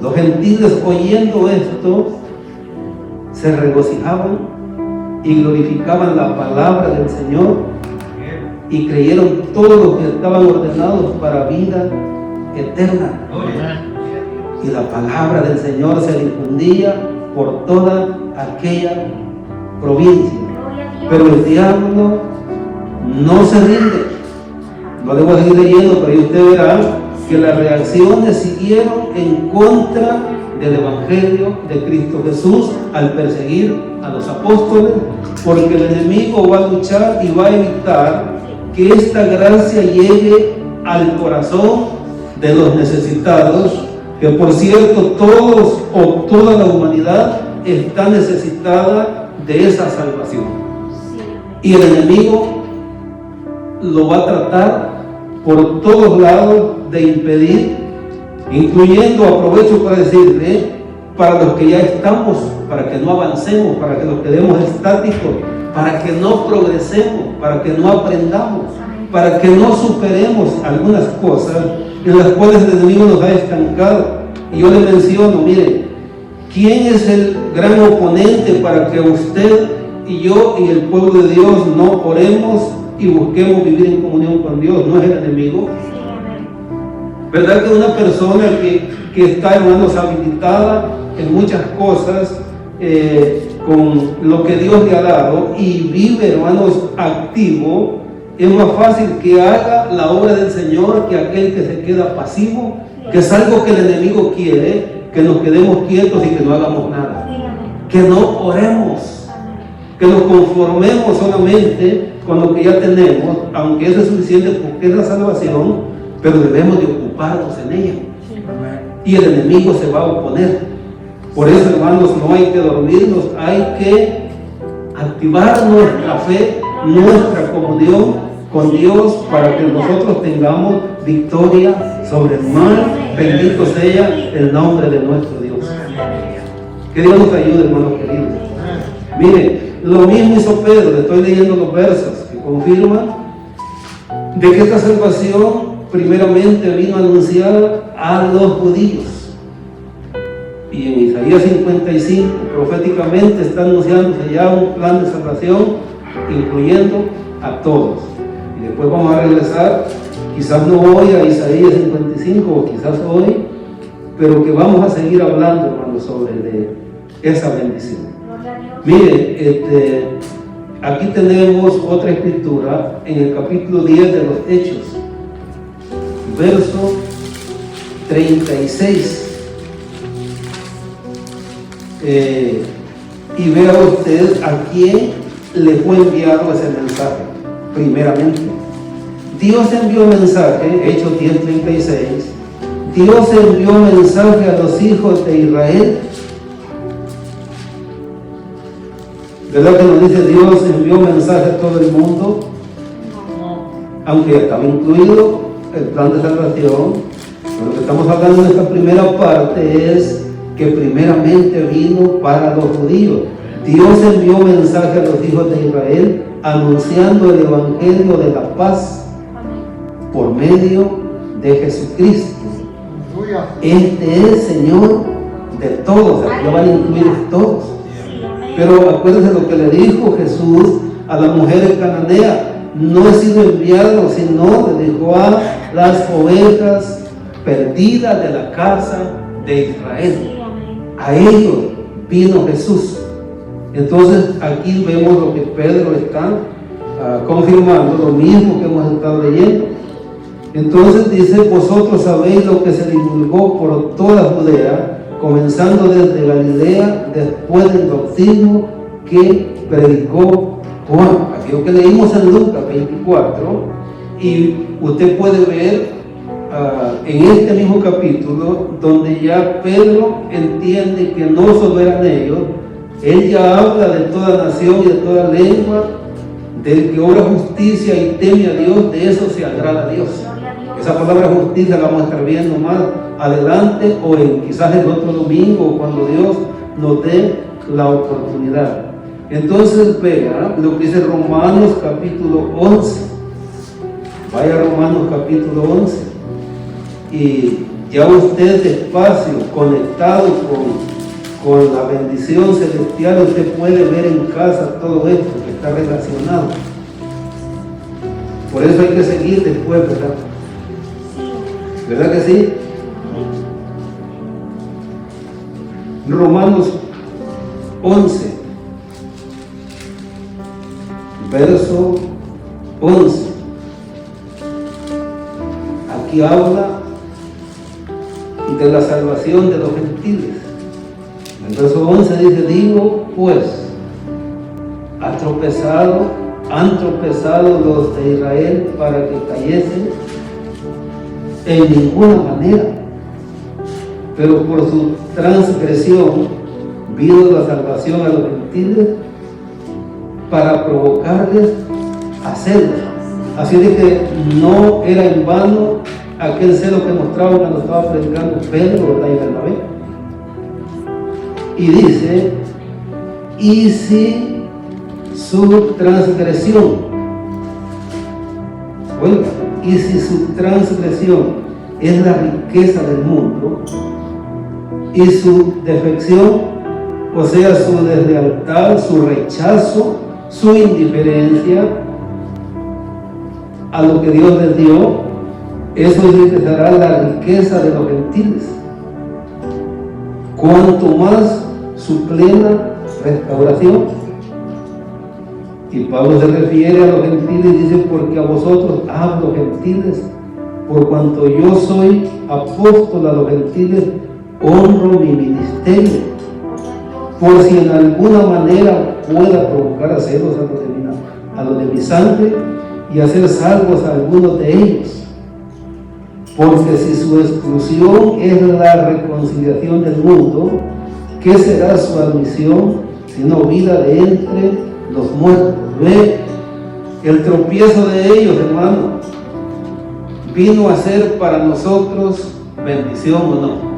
los gentiles, oyendo esto, se regocijaban y glorificaban la palabra del Señor, y creyeron todos los que estaban ordenados para vida eterna. Y la palabra del Señor se difundía por toda aquella provincia. Pero el diablo no se rinde. No debo seguir leyendo, pero ahí usted verá que las reacciones siguieron en contra del Evangelio de Cristo Jesús al perseguir a los apóstoles, porque el enemigo va a luchar y va a evitar que esta gracia llegue al corazón de los necesitados, que por cierto todos o toda la humanidad está necesitada de esa salvación. Y el enemigo lo va a tratar por todos lados de impedir, incluyendo, aprovecho para decirle, para los que ya estamos, para que no avancemos, para que nos quedemos estáticos, para que no progresemos, para que no aprendamos, para que no superemos algunas cosas en las cuales el enemigo nos ha estancado. Y yo le menciono: mire, ¿quién es el gran oponente para que usted y yo y el pueblo de Dios no oremos y busquemos vivir en comunión con Dios? ¿No es el enemigo? ¿Verdad que una persona que está, hermanos, habilitada en muchas cosas, con lo que Dios le ha dado, y vive, hermanos, activo, es más fácil que haga la obra del Señor que aquel que se queda pasivo, que es algo que el enemigo quiere, que nos quedemos quietos y que no hagamos nada, que no oremos, que nos conformemos solamente con lo que ya tenemos, aunque eso es suficiente porque es la salvación, pero debemos de ocuparnos en ella. Y el enemigo se va a oponer. Por eso, hermanos, no hay que dormirnos, hay que activar nuestra fe, nuestra comunión con Dios, para que nosotros tengamos victoria sobre el mal. Bendito sea el nombre de nuestro Dios. Que Dios nos ayude, hermanos queridos. Mire, lo mismo hizo Pedro. Le estoy leyendo los versos que confirman de que esta salvación primeramente vino anunciada a los judíos. Y en Isaías 55, proféticamente está anunciándose ya un plan de salvación, incluyendo a todos. Y después vamos a regresar, quizás no hoy a Isaías 55, o quizás hoy, pero que vamos a seguir hablando, hermanos, sobre esa bendición.
Gloria a Dios.
Mire, aquí tenemos otra escritura en el capítulo 10 de los Hechos, verso 36. Y vea usted a quién le fue enviado ese mensaje. Primeramente, Dios envió mensaje, Hechos 10:36. Dios envió mensaje a los hijos de Israel. ¿Verdad que nos dice Dios envió mensaje a todo el mundo? Aunque estaba incluido el plan de salvación. Pero lo que estamos hablando en esta primera parte es que primeramente vino para los judíos. Dios envió mensaje a los hijos de Israel anunciando el evangelio de la paz por medio de Jesucristo. Este es Señor de todos, aquí van a incluir todos. Pero acuérdense lo que le dijo Jesús a la mujer cananea: no he sido enviado, sino le dijo a las ovejas perdidas de la casa de Israel. A ellos vino Jesús. Entonces aquí vemos lo que Pedro está confirmando, lo mismo que hemos estado leyendo. Entonces dice: vosotros sabéis lo que se divulgó por toda Judea, comenzando desde Galilea, después del bautismo que predicó Juan. Aquello que leímos en Lucas 24, y usted puede ver en este mismo capítulo, donde ya Pedro entiende que no solo eran ellos, él ya habla de toda nación y de toda lengua, del que obra justicia y teme a Dios, de eso se agrada a Dios. Esa palabra justicia la vamos a estar viendo más adelante, o quizás el otro domingo, cuando Dios nos dé la oportunidad. Entonces vea lo que dice Romanos capítulo 11. Vaya a Romanos capítulo 11. Y ya usted despacio, conectado con la bendición celestial, usted puede ver en casa todo esto que está relacionado. Por eso hay que seguir después, ¿verdad? ¿Verdad que sí? Romanos 11, verso 11. Aquí habla de la salvación de los gentiles. En el verso 11 dice: digo pues, han tropezado los de Israel para que cayesen. En ninguna manera, pero por su transgresión vino la salvación a los gentiles para provocarles a celos. Así de que no era en vano aquel celo que mostraba cuando estaba predicando Pedro, ¿verdad? Y Bernabé. Y dice: y si su transgresión, oiga, y si su transgresión es la riqueza del mundo, y su defección, o sea, su deslealtad, su rechazo, su indiferencia a lo que Dios les dio, eso será la riqueza de los gentiles. Cuanto más su plena restauración. Y Pablo se refiere a los gentiles y dice: porque a vosotros hablo, gentiles, por cuanto yo soy apóstol a los gentiles, honro mi ministerio, por si en alguna manera pueda provocar a celos a los de mi sangre y hacer salvos a algunos de ellos. Porque si su exclusión es la reconciliación del mundo, ¿qué será su admisión sino vida de entre los muertos? Ve, el tropiezo de ellos, hermano, vino a ser para nosotros bendición, ¿o no?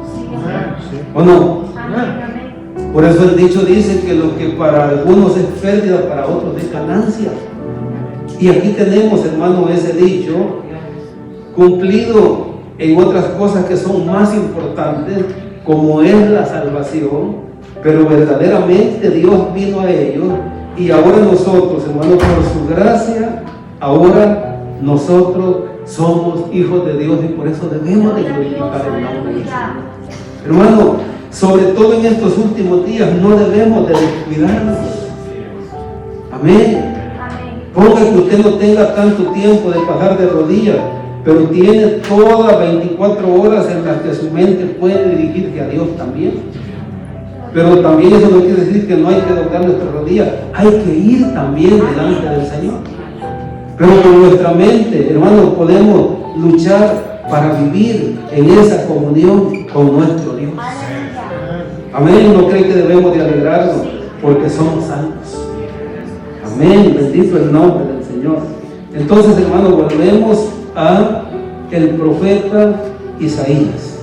¿O no? Por eso el dicho dice que lo que para algunos es pérdida, para otros es ganancia. Y aquí tenemos, hermano, ese dicho cumplido en otras cosas que son más importantes, como es la salvación, pero verdaderamente Dios vino a ellos y ahora nosotros, hermanos, por su gracia, ahora nosotros somos hijos de Dios y por eso debemos de glorificar el nombre de Dios. Hermano, sobre todo en estos últimos días no debemos de descuidarnos. Amén. Ponga que usted no tenga tanto tiempo de pasar de rodillas, pero tiene todas 24 horas en las que su mente puede dirigirse a Dios también. Pero también eso no quiere decir que no hay que doblar nuestras rodillas, hay que ir también delante del Señor. Pero con nuestra mente, hermanos, podemos luchar para vivir en esa comunión con nuestro Dios. Amén. ¿No cree que debemos de alegrarnos porque somos santos? Amén. Bendito el nombre del Señor. Entonces, hermanos, volvemos a el profeta Isaías.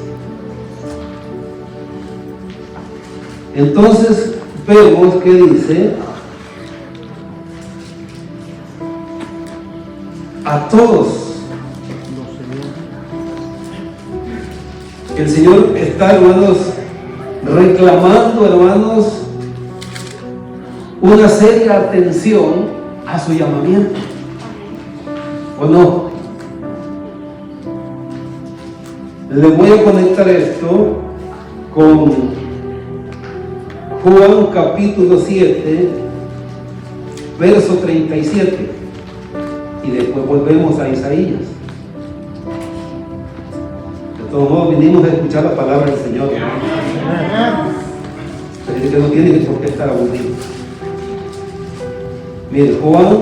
Entonces vemos que dice: a todos. El Señor está, hermanos, reclamando, hermanos, una seria atención a su llamamiento. ¿O no? Le voy a conectar esto con Juan capítulo 7, verso 37. Y después volvemos a Isaías. De todos modos, vinimos a escuchar la palabra del Señor. Pero que no tiene por qué estar aburrido. Mire, Juan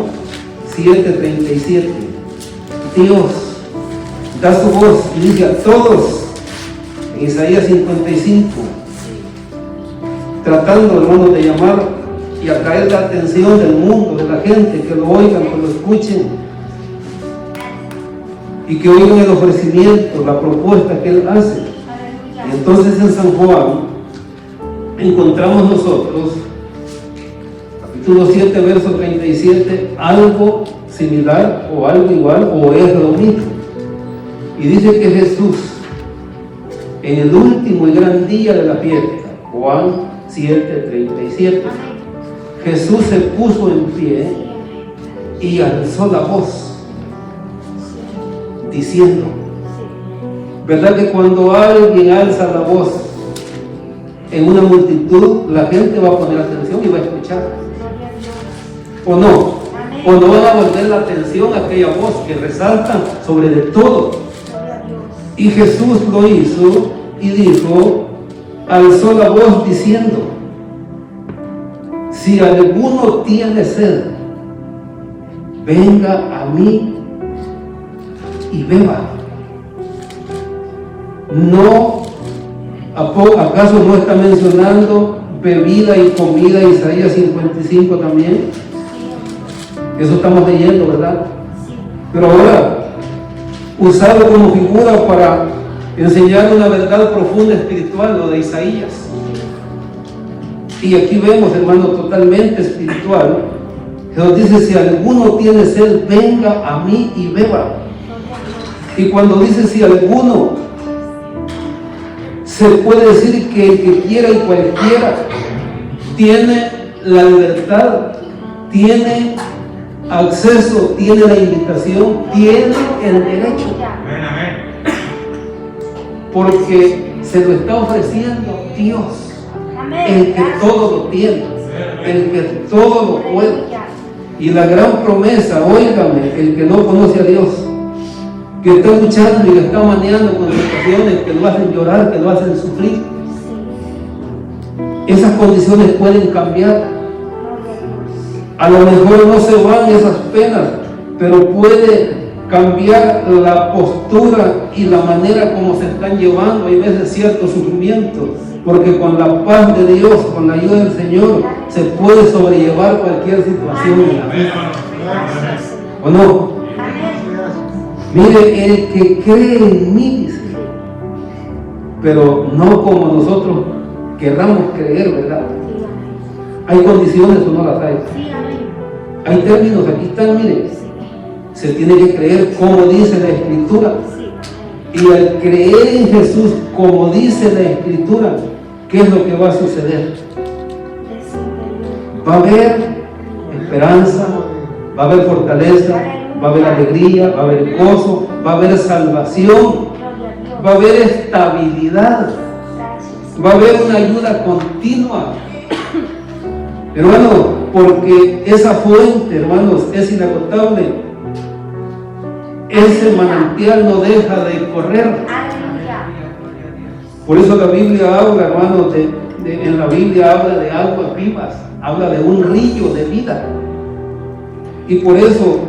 7:37. Dios da su voz y dice a todos, en Isaías 55, tratando, hermanos, de llamar y atraer la atención del mundo, de la gente, que lo oigan, que lo escuchen y que oigan el ofrecimiento, la propuesta que Él hace. Y entonces en San Juan encontramos nosotros, capítulo 7, verso 37, algo similar o algo igual o es lo mismo. Y dice que Jesús, en el último y gran día de la fiesta, Juan 7:37, Jesús se puso en pie y alzó la voz diciendo, ¿verdad que cuando alguien alza la voz en una multitud, la gente va a poner atención y va a escuchar? ¿O no? ¿O no van a volver la atención a aquella voz que resalta sobre de todo? Y Jesús lo hizo y dijo, alzó la voz diciendo, si alguno tiene sed, venga a mí y beba. No, ¿acaso no está mencionando bebida y comida Isaías 55 también? Eso estamos leyendo, ¿verdad? Pero ahora, usado como figura para enseñar una verdad profunda espiritual, lo de Isaías. Y aquí vemos, hermano, totalmente espiritual. Jesús dice, si alguno tiene sed, venga a mí y beba. Y cuando dice si alguno, se puede decir que el que quiera y cualquiera tiene la libertad, tiene acceso, tiene la invitación, tiene el derecho. Porque se lo está ofreciendo Dios, el que todo lo tiene, el que todo lo puede. Y la gran promesa, óigame, el que no conoce a Dios, que está luchando y que está maneando con situaciones que lo hacen llorar, que lo hacen sufrir, esas condiciones pueden cambiar. A lo mejor no se van esas penas, pero puede cambiar la postura y la manera como se están llevando. Hay veces cierto sufrimiento, porque con la paz de Dios, con la ayuda del Señor, se puede sobrellevar cualquier situación en la vida. ¿O no? Mire, el que cree en mí, dice, pero no como nosotros querramos creer, ¿verdad? Hay condiciones o no las hay. Hay términos, aquí están, mire. Se tiene que creer como dice la Escritura. Y al creer en Jesús, como dice la Escritura, ¿qué es lo que va a suceder? Va a haber esperanza, va a haber fortaleza, va a haber alegría, va a haber gozo, va a haber salvación, va a haber estabilidad, va a haber una ayuda continua. Hermano, porque esa fuente, hermanos, es inagotable. Ese manantial no deja de correr. Por eso la Biblia habla, hermanos, en la Biblia habla de aguas vivas, habla de un río de vida. Y por eso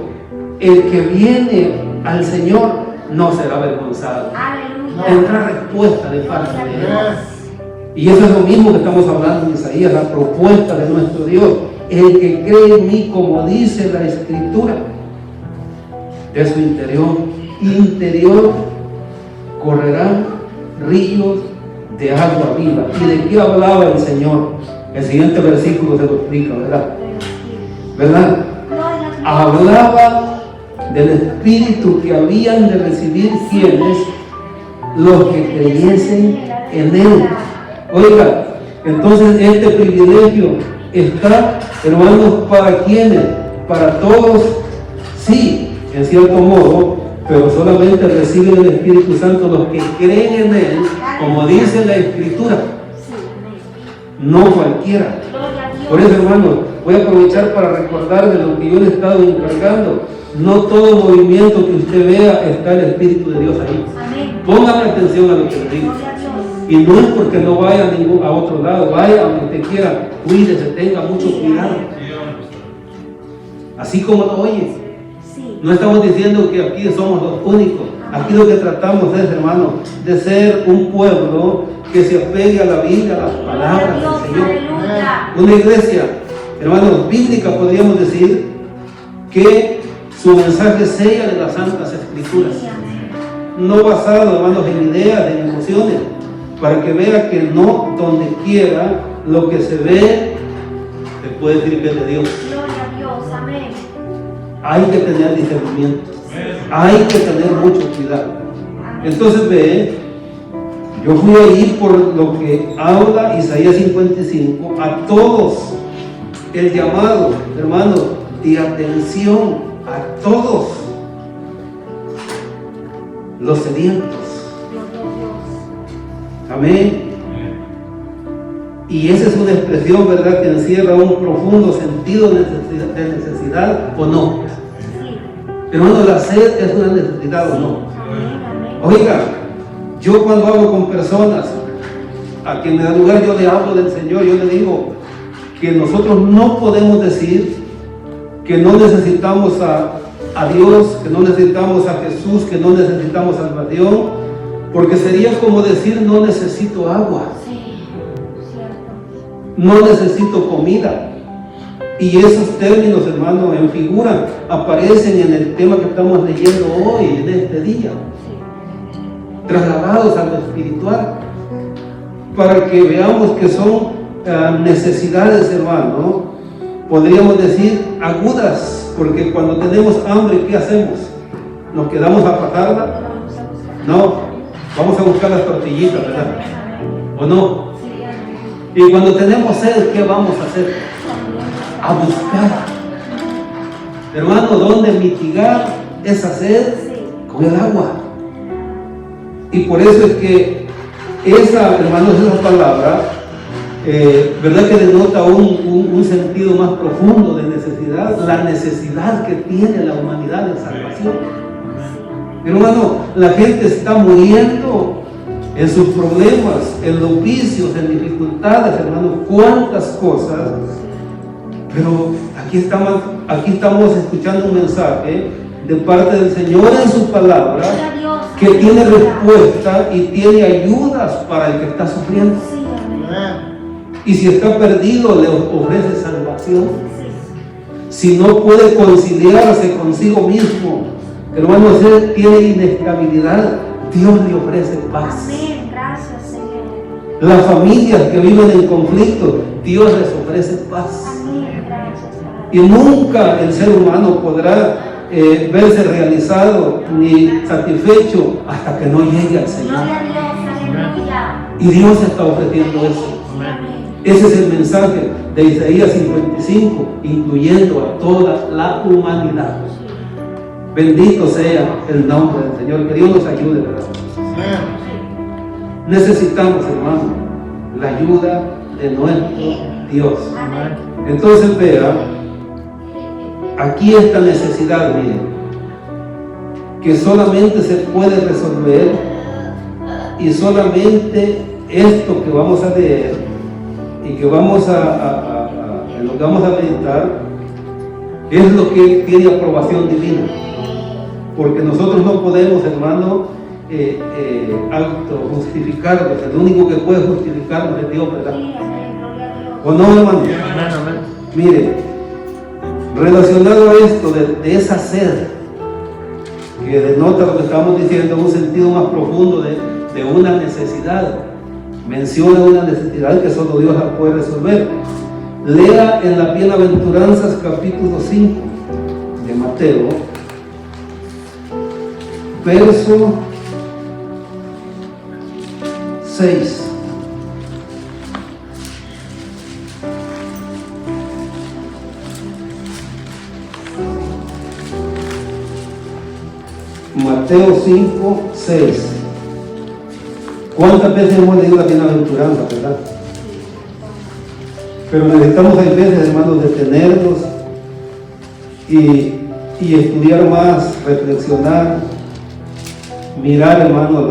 el que viene al Señor no será avergonzado. Tendrá respuesta de parte de Él. Y eso es lo mismo que estamos hablando en Isaías, la propuesta de nuestro Dios. El que cree en mí, como dice la Escritura, de su interior correrán ríos de agua viva. ¿Y de qué hablaba el Señor? El siguiente versículo se lo explica, ¿verdad? Hablaba del Espíritu que habían de recibir quienes, los que creyesen en Él. Oiga, entonces este privilegio está, hermanos, ¿para quiénes? Para todos, sí, en cierto modo, pero solamente reciben el Espíritu Santo los que creen en Él, como dice la Escritura, no cualquiera. Por eso, hermanos, voy a aprovechar para recordar de lo que yo le he estado encargando. No todo movimiento que usted vea está el Espíritu de Dios ahí. Póngame atención a lo que le digo. Y no es porque no vaya a otro lado, vaya a donde usted quiera, cuídese, tenga mucho cuidado. Así como lo oye. No estamos diciendo que aquí somos los únicos. Aquí lo que tratamos es, hermano, de ser un pueblo que se apegue a la Biblia, a las palabras del Señor. Una iglesia, hermanos, bíblica, podríamos decir, que su mensaje sella de las Santas Escrituras. No basado, hermanos, en ideas, en emociones, para que vea que no donde quiera lo que se ve, se puede decir que es de Dios. Hay que tener discernimiento, hay que tener mucho cuidado. Entonces ve, yo fui ahí por lo que habla Isaías 55, a todos el llamado, hermano, de atención, a todos los sedientos. Amén. Y esa es una expresión, ¿verdad?, que encierra un profundo sentido de necesidad o no. Hermano, la sed es una necesidad o no. Oiga, yo cuando hablo con personas, a quien me da lugar, yo le hablo del Señor, yo le digo que nosotros no podemos decir que no necesitamos a Dios, que no necesitamos a Jesús, que no necesitamos salvación, porque sería como decir no necesito agua, no necesito comida. Y esos términos, hermanos, en figura, aparecen en el tema que estamos leyendo hoy, en este día, trasladados a lo espiritual, para que veamos que son necesidades, hermano, podríamos decir agudas, porque cuando tenemos hambre, ¿qué hacemos? ¿Nos quedamos a pasarla? No, vamos a buscar las tortillitas, ¿verdad? ¿O no? Y cuando tenemos sed, ¿qué vamos a hacer? A buscar, hermano, ¿dónde mitigar esa sed? Con el agua. Y por eso es que esa, hermanos, esa palabra, ¿verdad?, que denota un sentido más profundo de necesidad, la necesidad que tiene la humanidad de salvación. Hermano, la gente está muriendo en sus problemas, en los vicios, en dificultades, hermano, cuántas cosas. Pero aquí estamos escuchando un mensaje de parte del Señor en su palabra, que tiene respuesta y tiene ayudas para el que está sufriendo. Y si está perdido, le ofrece salvación. Si no puede conciliarse consigo mismo, hermano, él tiene inestabilidad, Dios le ofrece paz. Las familias que viven en conflicto, Dios les ofrece paz. Y nunca el ser humano podrá verse realizado ni satisfecho hasta que no llegue al Señor.
Gloria a Dios, aleluya.
Y Dios está ofreciendo eso.
Amén.
Ese es el mensaje de Isaías 55, incluyendo a toda la humanidad. Bendito sea el nombre del Señor. Que Dios nos ayude, ¿verdad? Necesitamos, hermano, la ayuda de nuestro Dios. Entonces vea, aquí esta necesidad, miren, que solamente se puede resolver y solamente esto que vamos a leer y que vamos en lo que vamos a meditar es lo que tiene aprobación divina, porque nosotros no podemos, hermano, autojustificarnos. El único que puede justificarnos es Dios, ¿verdad? ¿O no, hermano? Mire, relacionado a esto de esa sed que denota lo que estamos diciendo, un sentido más profundo de una necesidad, menciona una necesidad que solo Dios la puede resolver. Lea en las Bienaventuranzas capítulo 5 de Mateo, verso 6. Mateo 5, 6. ¿Cuántas veces hemos leído la bienaventuranza, verdad? Pero necesitamos a veces, hermanos, detenernos y estudiar más, reflexionar, mirar, hermanos,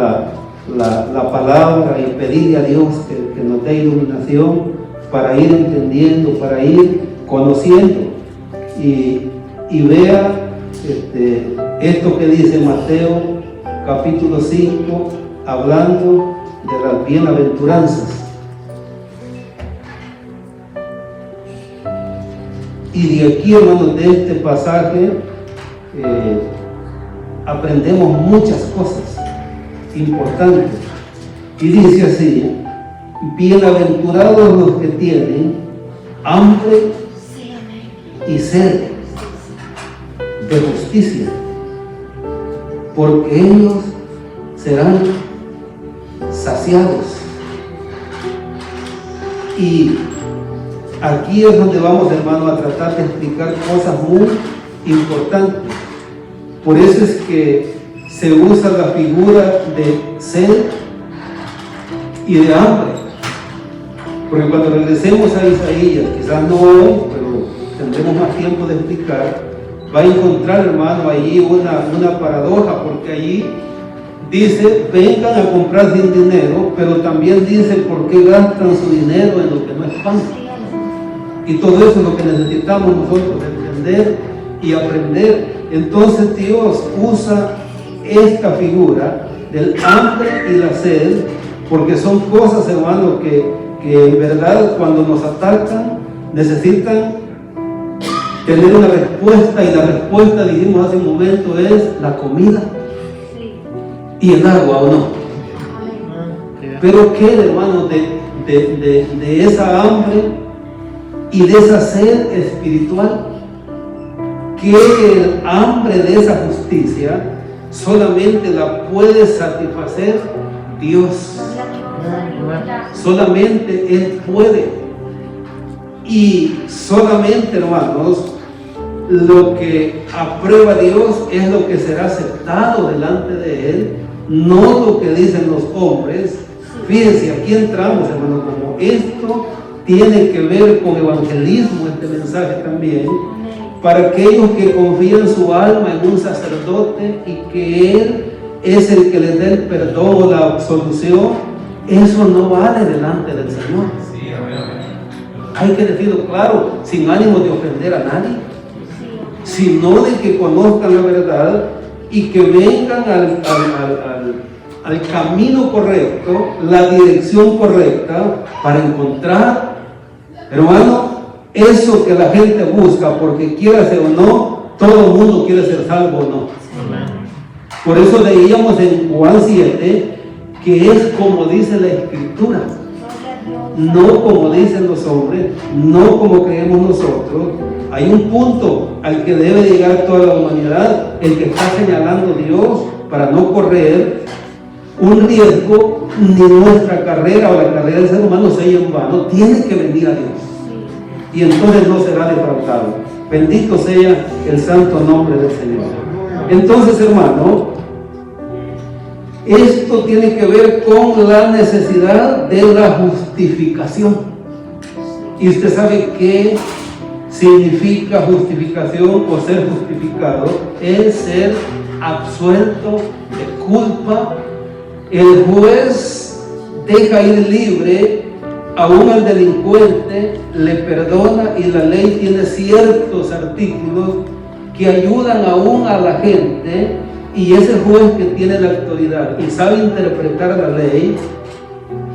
la palabra y pedirle a Dios que nos dé iluminación para ir entendiendo, para ir conociendo y vea esto que dice Mateo capítulo 5, hablando de las bienaventuranzas. Y de aquí, hermanos, de este pasaje aprendemos muchas cosas importantes. Y dice así: bienaventurados los que tienen hambre y sed de justicia, porque ellos serán saciados. Y aquí es donde vamos, hermano, a tratar de explicar cosas muy importantes. Por eso es que se usa la figura de sed y de hambre. Porque cuando regresemos a Isaías, quizás no hoy, pero tendremos más tiempo de explicar, va a encontrar, hermano, allí una paradoja, porque allí dice: vengan a comprar sin dinero, pero también dice: ¿por qué gastan su dinero en lo que no es pan? Y todo eso es lo que necesitamos nosotros entender y aprender. Entonces Dios usa esta figura del hambre y la sed, porque son cosas, hermano, que en verdad cuando nos atacan necesitan tener una respuesta, y la respuesta, dijimos hace un momento, es la comida y el agua, ¿o no? Pero ¿qué, hermano, de esa hambre y de esa sed espiritual? Que el hambre de esa justicia solamente la puede satisfacer Dios. Solamente Él puede. Y solamente, hermanos, lo que aprueba Dios es lo que será aceptado delante de Él, no lo que dicen los hombres. Fíjense, aquí entramos, hermanos, como esto tiene que ver con evangelismo, este mensaje también, para aquellos que confían su alma en un sacerdote y que Él es el que les dé el perdón o la absolución. Eso no vale delante del Señor. Hay que decirlo claro, sin ánimo de ofender a nadie, sino de que conozcan la verdad y que vengan al camino correcto, la dirección correcta, para encontrar, hermano, eso que la gente busca, porque quiera ser o no, todo el mundo quiere ser salvo o no. Por eso leíamos en Juan 7 que es como dice la Escritura, no como dicen los hombres, no como creemos nosotros. hay un punto al que debe llegar toda la humanidad, el que está señalando Dios para no correr un riesgo, ni nuestra carrera o la carrera del ser humano sea en vano. Tiene que venir a Dios y entonces no será defraudado. Bendito sea el santo nombre del Señor. Entonces, hermano, esto tiene que ver con la necesidad de la justificación. Y usted sabe qué significa justificación o ser justificado. Es ser absuelto de culpa. El juez deja ir libre aún al delincuente, le perdona, y la ley tiene ciertos artículos que ayudan aún a la gente, y ese juez que tiene la autoridad y sabe interpretar la ley,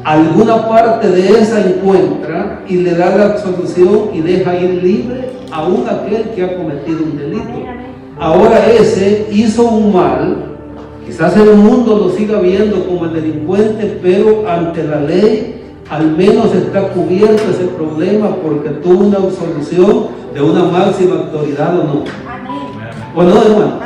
alguna parte de esa encuentra y le da la absolución y deja ir libre aún aquel que ha cometido un delito. Ahora ese hizo un mal, quizás en el mundo lo siga viendo como el delincuente, pero ante la ley al menos está cubierto ese problema porque tuvo una absolución de una máxima autoridad, ¿o no? ¿O no, hermano?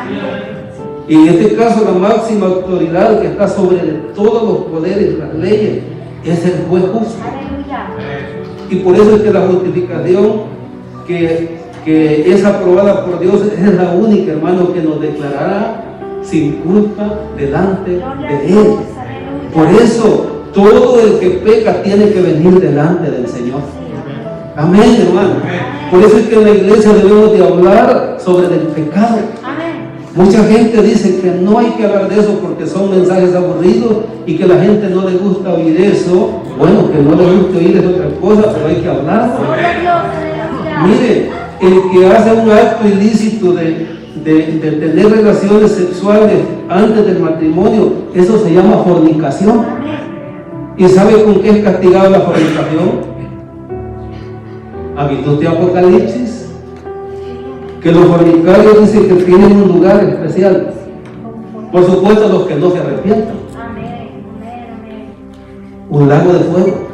Y en este caso la máxima autoridad que está sobre todos los poderes, las leyes, es el juez justo. Y por eso es que la justificación que es aprobada por Dios es la única, hermano, que nos declarará sin culpa delante de Él. Por eso todo el que peca tiene que venir delante del Señor. Amén, hermano. Por eso es que en la iglesia debemos de hablar sobre el pecado. Mucha gente dice que no hay que hablar de eso porque son mensajes aburridos y que a la gente no le gusta oír eso. Bueno, que no le guste oír es otra cosa, pero hay que hablar. Mire, el que hace un acto ilícito de tener relaciones sexuales antes del matrimonio, eso se llama fornicación. ¿Y sabe con qué es castigada la fornicación? ¿Ha visto usted Apocalipsis? Que los fornicarios dicen que tienen un lugar especial. Por supuesto, los que no se arrepientan. Un lago de fuego.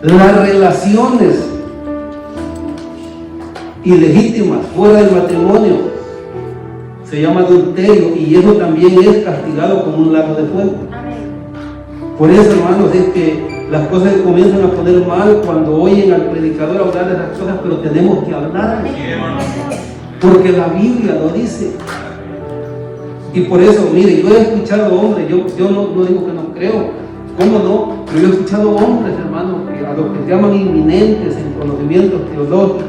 Las relaciones ilegítimas fuera del matrimonio se llama adulterio, y eso también es castigado como un lago de fuego. Por eso, hermanos, es que las cosas comienzan a poner mal cuando oyen al predicador hablar de las cosas, pero tenemos que hablar, porque la Biblia lo dice. Y por eso, mire, yo he escuchado hombres, yo no digo que no creo, ¿cómo no? Pero yo he escuchado hombres, hermanos, a los que se llaman inminentes en conocimientos teológicos,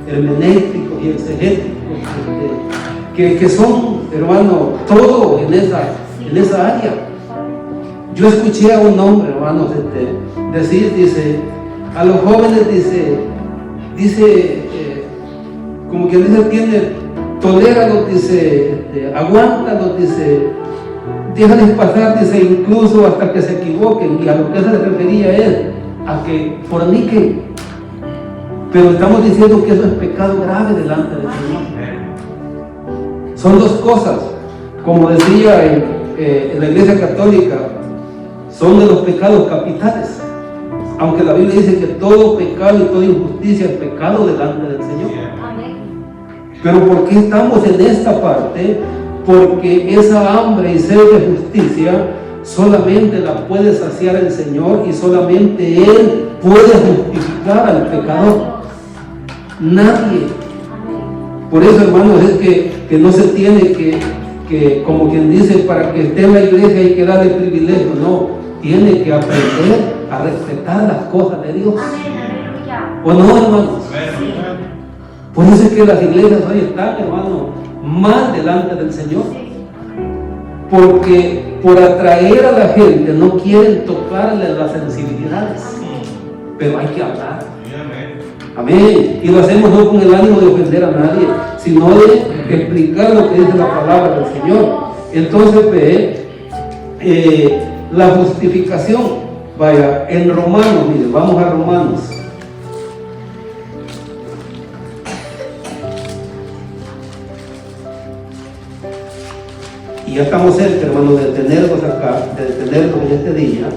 hermenéuticos y exegéticos, que son, hermano, todo en esa área. Yo escuché a un hombre, hermanos, decir, dice, a los jóvenes, dice, como quien dice, toléralos, dice, aguántalos, dice, déjales pasar, dice, incluso hasta que se equivoquen. Y a lo que se refería es a que forniquen. Pero estamos diciendo que eso es pecado grave delante del Señor. Son dos cosas, como decía en la Iglesia Católica, son de los pecados capitales, aunque la Biblia dice que todo pecado y toda injusticia es pecado delante del Señor. Pero ¿por qué estamos en esta parte? Porque esa hambre y sed de justicia solamente la puede saciar el Señor, y solamente Él puede justificar al pecador. Nadie. Por eso, hermanos, es que no se tiene que, como quien dice, para que esté en la iglesia hay que darle privilegio. No, tiene que aprender a respetar las cosas de Dios. ¿O no, hermanos? Por eso es que las iglesias hoy están, hermano, mal delante del Señor. Porque por atraer a la gente no quieren tocarle las sensibilidades. Pero hay que hablar. Amén. Y lo hacemos no con el ánimo de ofender a nadie, sino de explicar lo que dice la palabra del Señor. Entonces, la justificación, vaya, en Romanos, mire, vamos a Romanos. Y ya estamos cerca, hermano, de detenernos acá, de detenernos en este día.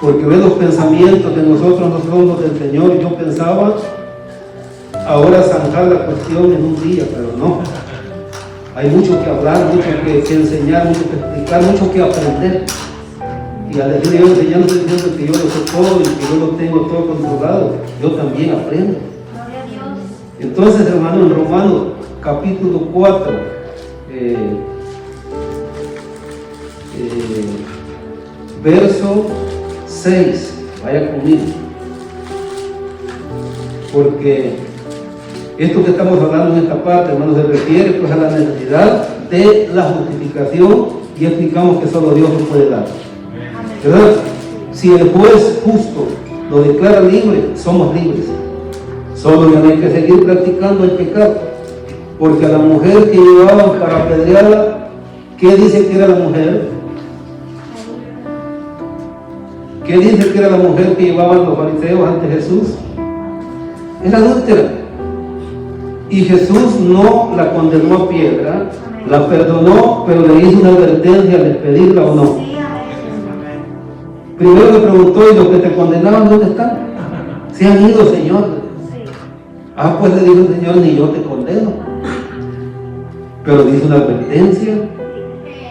porque ve los pensamientos de nosotros no son los del Señor. Yo pensaba ahora zanjar la cuestión en un día, pero no. Hay mucho que hablar, mucho que enseñar, mucho que explicar, mucho que aprender. Y al decir yo enseñar, no estoy diciendo que yo lo sé todo y que yo lo tengo todo controlado. Yo también aprendo.
Gloria a Dios.
Entonces, hermano, en Romanos capítulo 4, verso 6, vaya conmigo. Porque esto que estamos hablando en esta parte, hermano, se refiere pues a la necesidad de la justificación y explicamos que solo Dios lo puede dar. ¿Verdad? Si el juez justo lo declara libre, somos libres. Solo no hay que seguir practicando el pecado. Porque a la mujer que llevaban para apedrearla, ¿qué dice que era la mujer? ¿Qué dice que era la mujer que llevaban los fariseos ante Jesús? Era adúltera. Y Jesús no la condenó a piedra, la perdonó, pero le hizo una advertencia al despedirla o no. Primero le preguntó, ¿y los que te condenaban dónde están? Se han ido, Señor. Ah, pues le dijo el Señor, ni yo te condeno. Pero le hizo una advertencia.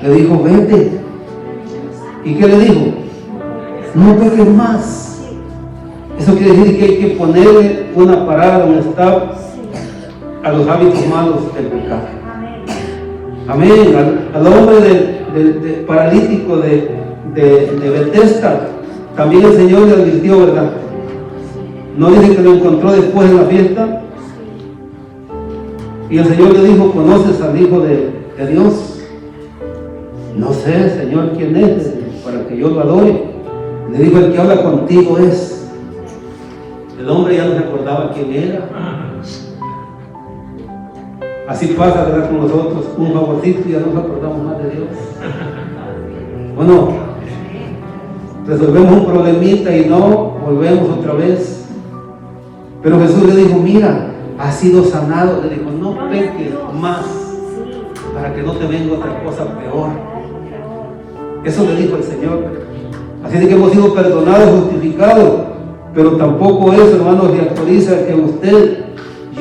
Le dijo, vete. ¿Y qué le dijo? No peques más. Eso quiere decir que hay que ponerle una parada, un stop a los hábitos malos del pecado. Amén. Al hombre del paralítico de Bethesda, también el Señor le advirtió, ¿verdad? No dice que lo encontró después de la fiesta. Y el Señor le dijo, ¿conoces al Hijo de Dios? No sé, Señor, quién es, para que yo lo adore. Le dijo, el que habla contigo es. El hombre ya no se acordaba quién era. Así pasa, ¿verdad? Con nosotros, un favorcito y ya no nos acordamos más de Dios. Bueno, resolvemos un problemita y no volvemos otra vez. Pero Jesús le dijo, mira, has sido sanado. Le dijo, no peques más para que no te venga otra cosa peor. Eso le dijo el Señor. Así de que hemos sido perdonados, justificados, pero tampoco eso, hermanos, le autoriza que usted,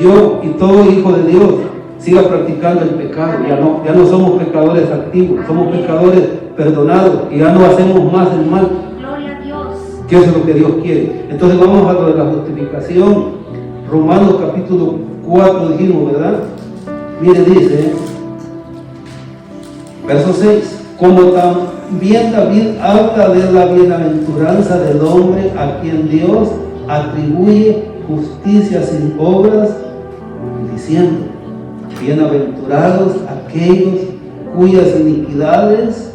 yo y todo hijo de Dios siga practicando el pecado. Ya no somos pecadores activos, somos pecadores perdonados y ya no hacemos más el mal.
Gloria a Dios.
Que eso es lo que Dios quiere. Entonces vamos a lo de la justificación. Romanos capítulo 4 dijimos, ¿verdad? Mire, dice, verso 6, como también David habla de la bienaventuranza del hombre a quien Dios atribuye justicia sin obras, diciendo, bienaventurados aquellos cuyas iniquidades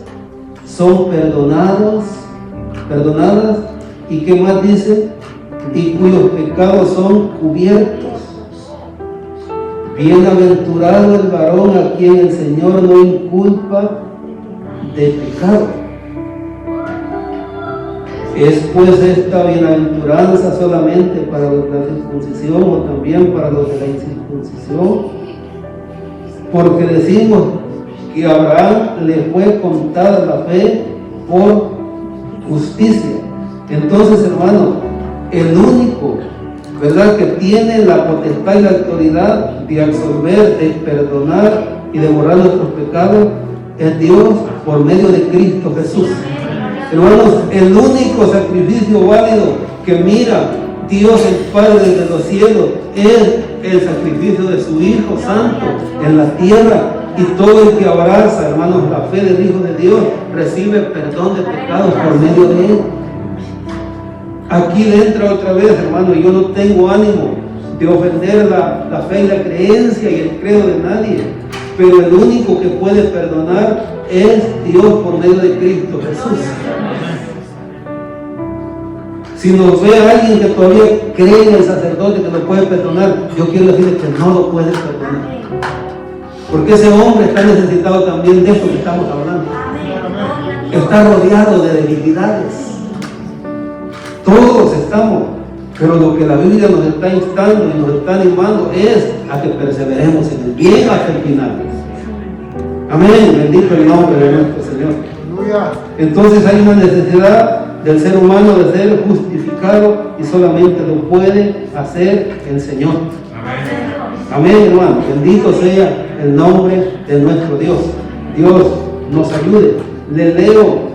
son perdonadas, y qué más dice, y cuyos pecados son cubiertos. Bienaventurado el varón a quien el Señor no inculpa de pecado. ¿Es pues esta bienaventuranza solamente para los de la circuncisión o también para los de la incircuncisión? Porque decimos que a Abraham le fue contada la fe por justicia. Entonces, hermano, el único, ¿verdad?, que tiene la potestad y la autoridad de absolver, de perdonar y de borrar nuestros pecados es Dios por medio de Cristo Jesús. Hermanos, el único sacrificio válido que mira Dios el Padre de los cielos es el sacrificio de su Hijo Santo en la tierra. Y todo el que abraza, hermanos, la fe del Hijo de Dios recibe perdón de pecados por medio de él. Aquí le entra otra vez, hermano, y yo no tengo ánimo de ofender la fe y la creencia y el credo de nadie, pero el único que puede perdonar es Dios por medio de Cristo Jesús. Si nos ve a alguien que todavía cree en el sacerdote que lo puede perdonar, yo quiero decirle que no lo puede perdonar, porque ese hombre está necesitado también de esto que estamos hablando. Está rodeado de debilidades. Todos estamos, pero lo que la Biblia nos está instando y nos está animando es a que perseveremos en el bien hasta el final. Amén, bendito el nombre de nuestro Señor. Entonces hay una necesidad del ser humano de ser justificado y solamente lo puede hacer el Señor. Amén, hermano. Bendito sea el nombre de nuestro Dios. Dios nos ayude. Le leo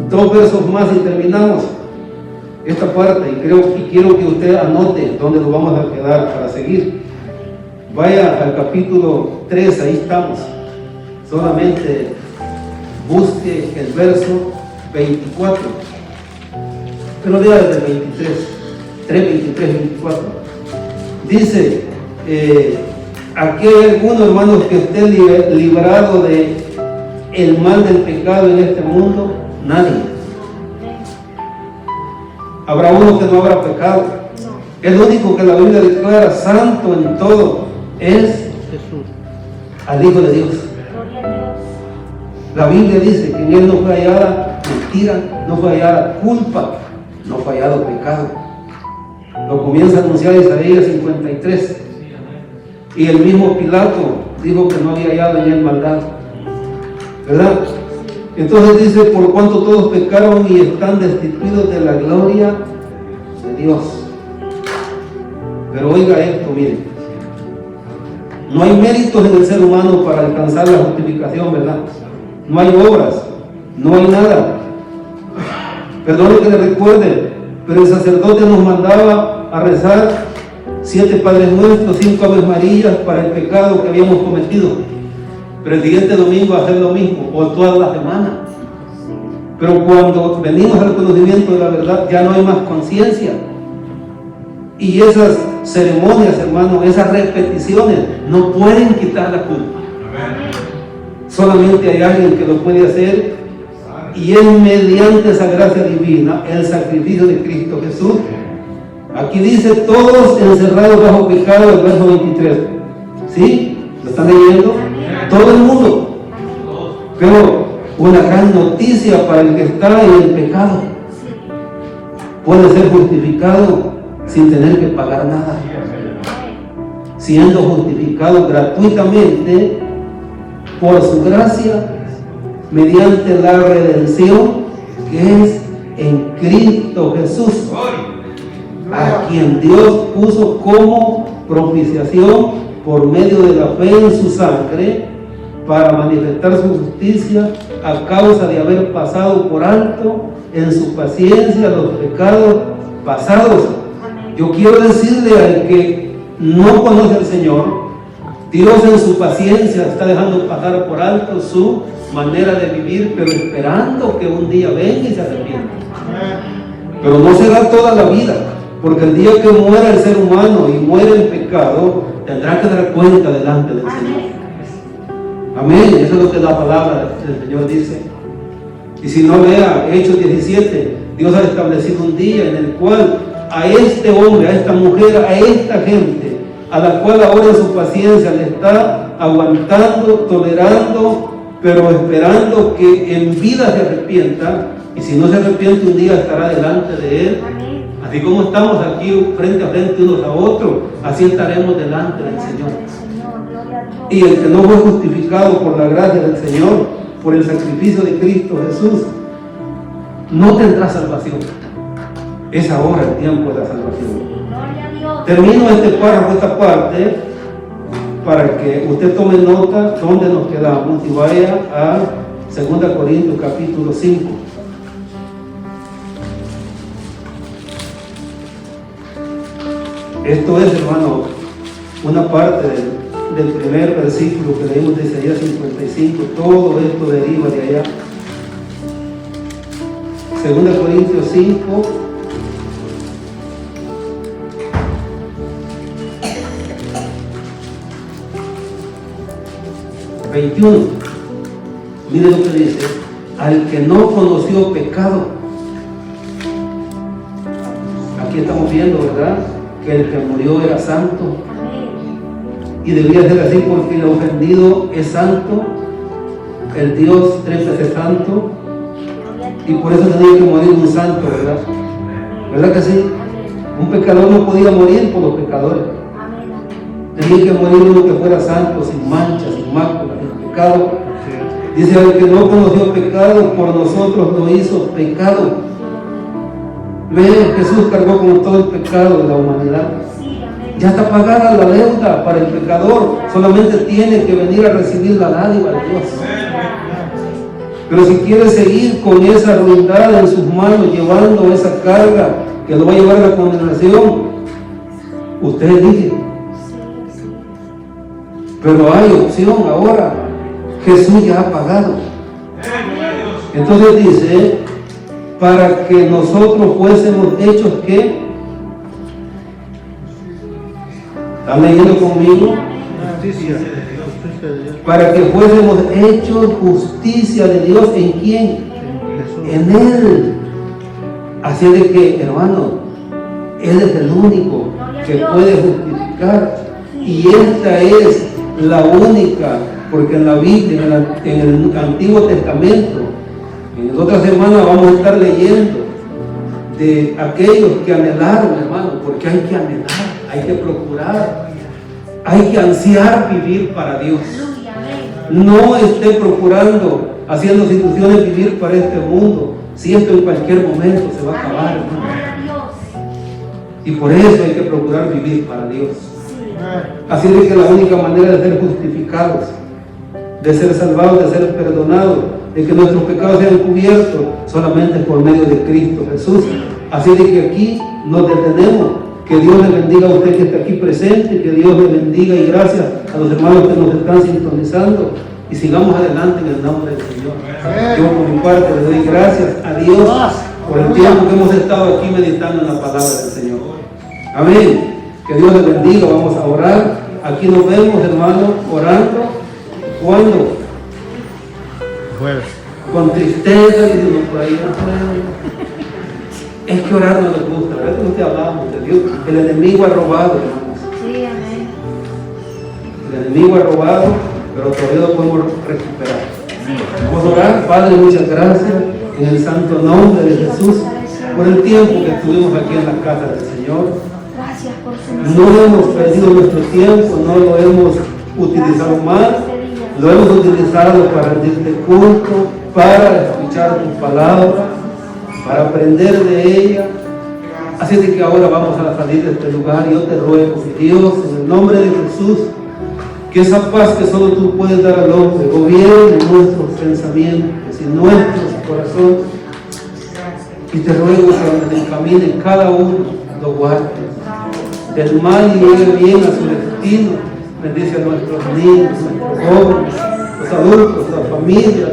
2 versos más y terminamos esta parte, y quiero que usted anote dónde nos vamos a quedar para seguir. Vaya al capítulo 3, ahí estamos. Solamente busque el verso 24. Pero lea desde 23, 3, 23, 24. Dice, aquí hay alguno, hermanos, que esté librado de el mal del pecado en este mundo. Nadie. Habrá uno que no habrá pecado. El único que la Biblia declara santo en todo es Jesús, al Hijo de Dios. La Biblia dice que en Él no fue hallada mentira, no fue hallada culpa, no fue hallado pecado. Lo comienza a anunciar Isaías 53. Y el mismo Pilato dijo que no había hallado en Él maldad, ¿verdad? Entonces dice, por cuanto todos pecaron y están destituidos de la gloria de Dios. Pero oiga esto, miren, no hay méritos en el ser humano para alcanzar la justificación, ¿verdad? No hay obras, no hay nada. Perdone que le recuerde, pero el sacerdote nos mandaba a rezar 7 Padres Nuestros, 5 Aves Marías para el pecado que habíamos cometido. Pero el siguiente domingo hacer lo mismo, o toda la semana. Pero cuando venimos al conocimiento de la verdad, ya no hay más conciencia. Y esas ceremonias, hermano, esas repeticiones, no pueden quitar la culpa. Solamente hay alguien que lo puede hacer, y es mediante esa gracia divina, el sacrificio de Cristo Jesús. Aquí dice, todos encerrados bajo pecado, el verso 23. ¿Sí? ¿Lo están leyendo? Todo el mundo. Pero una gran noticia para el que está en el pecado: puede ser justificado sin tener que pagar nada, siendo justificado gratuitamente por su gracia mediante la redención que es en Cristo Jesús, a quien Dios puso como propiciación por medio de la fe en su sangre, para manifestar su justicia a causa de haber pasado por alto en su paciencia los pecados pasados. Yo quiero decirle al que no conoce al Señor, Dios en su paciencia está dejando pasar por alto su manera de vivir, pero esperando que un día venga y se arrepienta. Pero no será toda la vida, porque el día que muera el ser humano y muere el pecado, tendrá que dar cuenta delante del Señor. Amén, eso es lo que la palabra del Señor dice. Y si no, vea Hechos 17, Dios ha establecido un día en el cual a este hombre, a esta mujer, a esta gente, a la cual ahora en su paciencia le está aguantando, tolerando, pero esperando que en vida se arrepienta, y si no se arrepiente un día estará delante de Él. Así como estamos aquí frente a frente unos a otros, así estaremos delante del Señor. Y el que no fue justificado por la gracia del Señor, por el sacrificio de Cristo Jesús, no tendrá salvación. Es ahora el tiempo de la salvación. Termino este párrafo, esta parte, para que usted tome nota dónde nos quedamos y vaya a 2 Corintios capítulo 5. Esto es, hermano, una parte del primer versículo que leímos de Isaías 55. Todo esto deriva de allá. 2 Corintios 5. Mire lo que dice: al que no conoció pecado. Aquí estamos viendo, ¿verdad?, que el que murió era santo, y debía ser así porque el ofendido es santo, el Dios 3 veces santo, y por eso tenía que morir un santo, ¿verdad? ¿Verdad que sí? Un pecador no podía morir por los pecadores. Tenía que morir uno que fuera santo, sin mancha, sin mácula, sin pecado. Dice, al que no conoció pecado, por nosotros lo hizo pecado. Ve, Jesús cargó con todo el pecado de la humanidad. Ya está pagada la deuda para el pecador. Solamente tiene que venir a recibir la dádiva de Dios. Pero si quiere seguir con esa ruindad en sus manos, llevando esa carga que lo va a llevar a la condenación, usted elige. Pero hay opción ahora. Jesús ya ha pagado. Entonces dice, para que nosotros fuésemos hechos, ¿qué? ¿Están leyendo conmigo? Para que fuésemos hechos justicia de Dios. ¿En quién? En Él. Así de que, hermano, Él es el único que puede justificar. Y esta es la única, porque en la Biblia, en el Antiguo Testamento, en otra semana vamos a estar leyendo de aquellos que anhelaron, hermano, porque hay que anhelar, hay que procurar, hay que ansiar vivir para Dios. No esté procurando, haciendo instituciones vivir para este mundo, si esto en cualquier momento se va a acabar, hermano. Y por eso hay que procurar vivir para Dios. Así es que la única manera de ser justificados, de ser salvados, de ser perdonados, de que nuestros pecados sean cubiertos, solamente por medio de Cristo Jesús. Así de que aquí nos detenemos. Que Dios le bendiga a usted que está aquí presente, que Dios le bendiga y gracias a los hermanos que nos están sintonizando. Y sigamos adelante en el nombre del Señor. Yo por mi parte le doy gracias a Dios por el tiempo que hemos estado aquí meditando en la palabra del Señor. Amén. Que Dios le bendiga. Vamos a orar. Aquí nos vemos, hermanos, orando. ¿Cuándo?
Jueves.
Con tristeza, y digo, por ahí no puedo. Es que orar no nos gusta. A veces no te hablamos de Dios. El enemigo ha robado, hermanos.
Sí, amén.
El enemigo ha robado, pero todavía lo podemos recuperar. Vamos a orar. Padre, muchas gracias en el santo nombre de Jesús por el tiempo que estuvimos aquí en la casa del Señor.
Gracias por su
No hemos perdido nuestro tiempo, no lo hemos utilizado mal, lo hemos utilizado para rendirte culto, para escuchar tu palabra, para aprender de ella. Así de que ahora vamos a salir de este lugar. Yo te ruego, Dios, en el nombre de Jesús, que esa paz que solo tú puedes dar al hombre gobierne nuestros pensamientos y nuestros corazones. Y te ruego que donde camine cada uno lo guarde del mal y llegue bien a su destino. Bendice a nuestros niños, nuestros jóvenes, los adultos, la familia,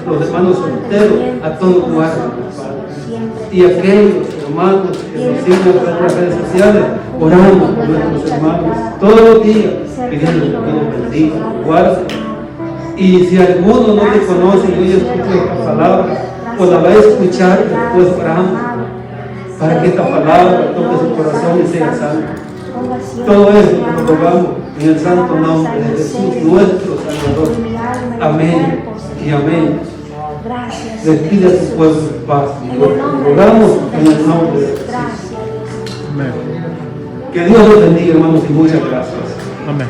los hermanos solteros, a todos guarden, Padre. Y aquellos hermanos que nos siguen a las redes sociales, oramos por nuestros hermanos todos los días, pidiendo que nos bendiga, nos guarde. Y si alguno no te conoce y hoy escucha esta palabra, pues la va a escuchar y después oramos para que esta palabra toque su corazón y sea salvo. Todo eso te lo rogamos en el santo nombre de Jesús, nuestro Salvador. Amén y amén. Despide a tu pueblo en paz. Lo rogamos en el nombre de Jesús.
Amén.
Que Dios los bendiga, hermanos, y muchas gracias.
Amén.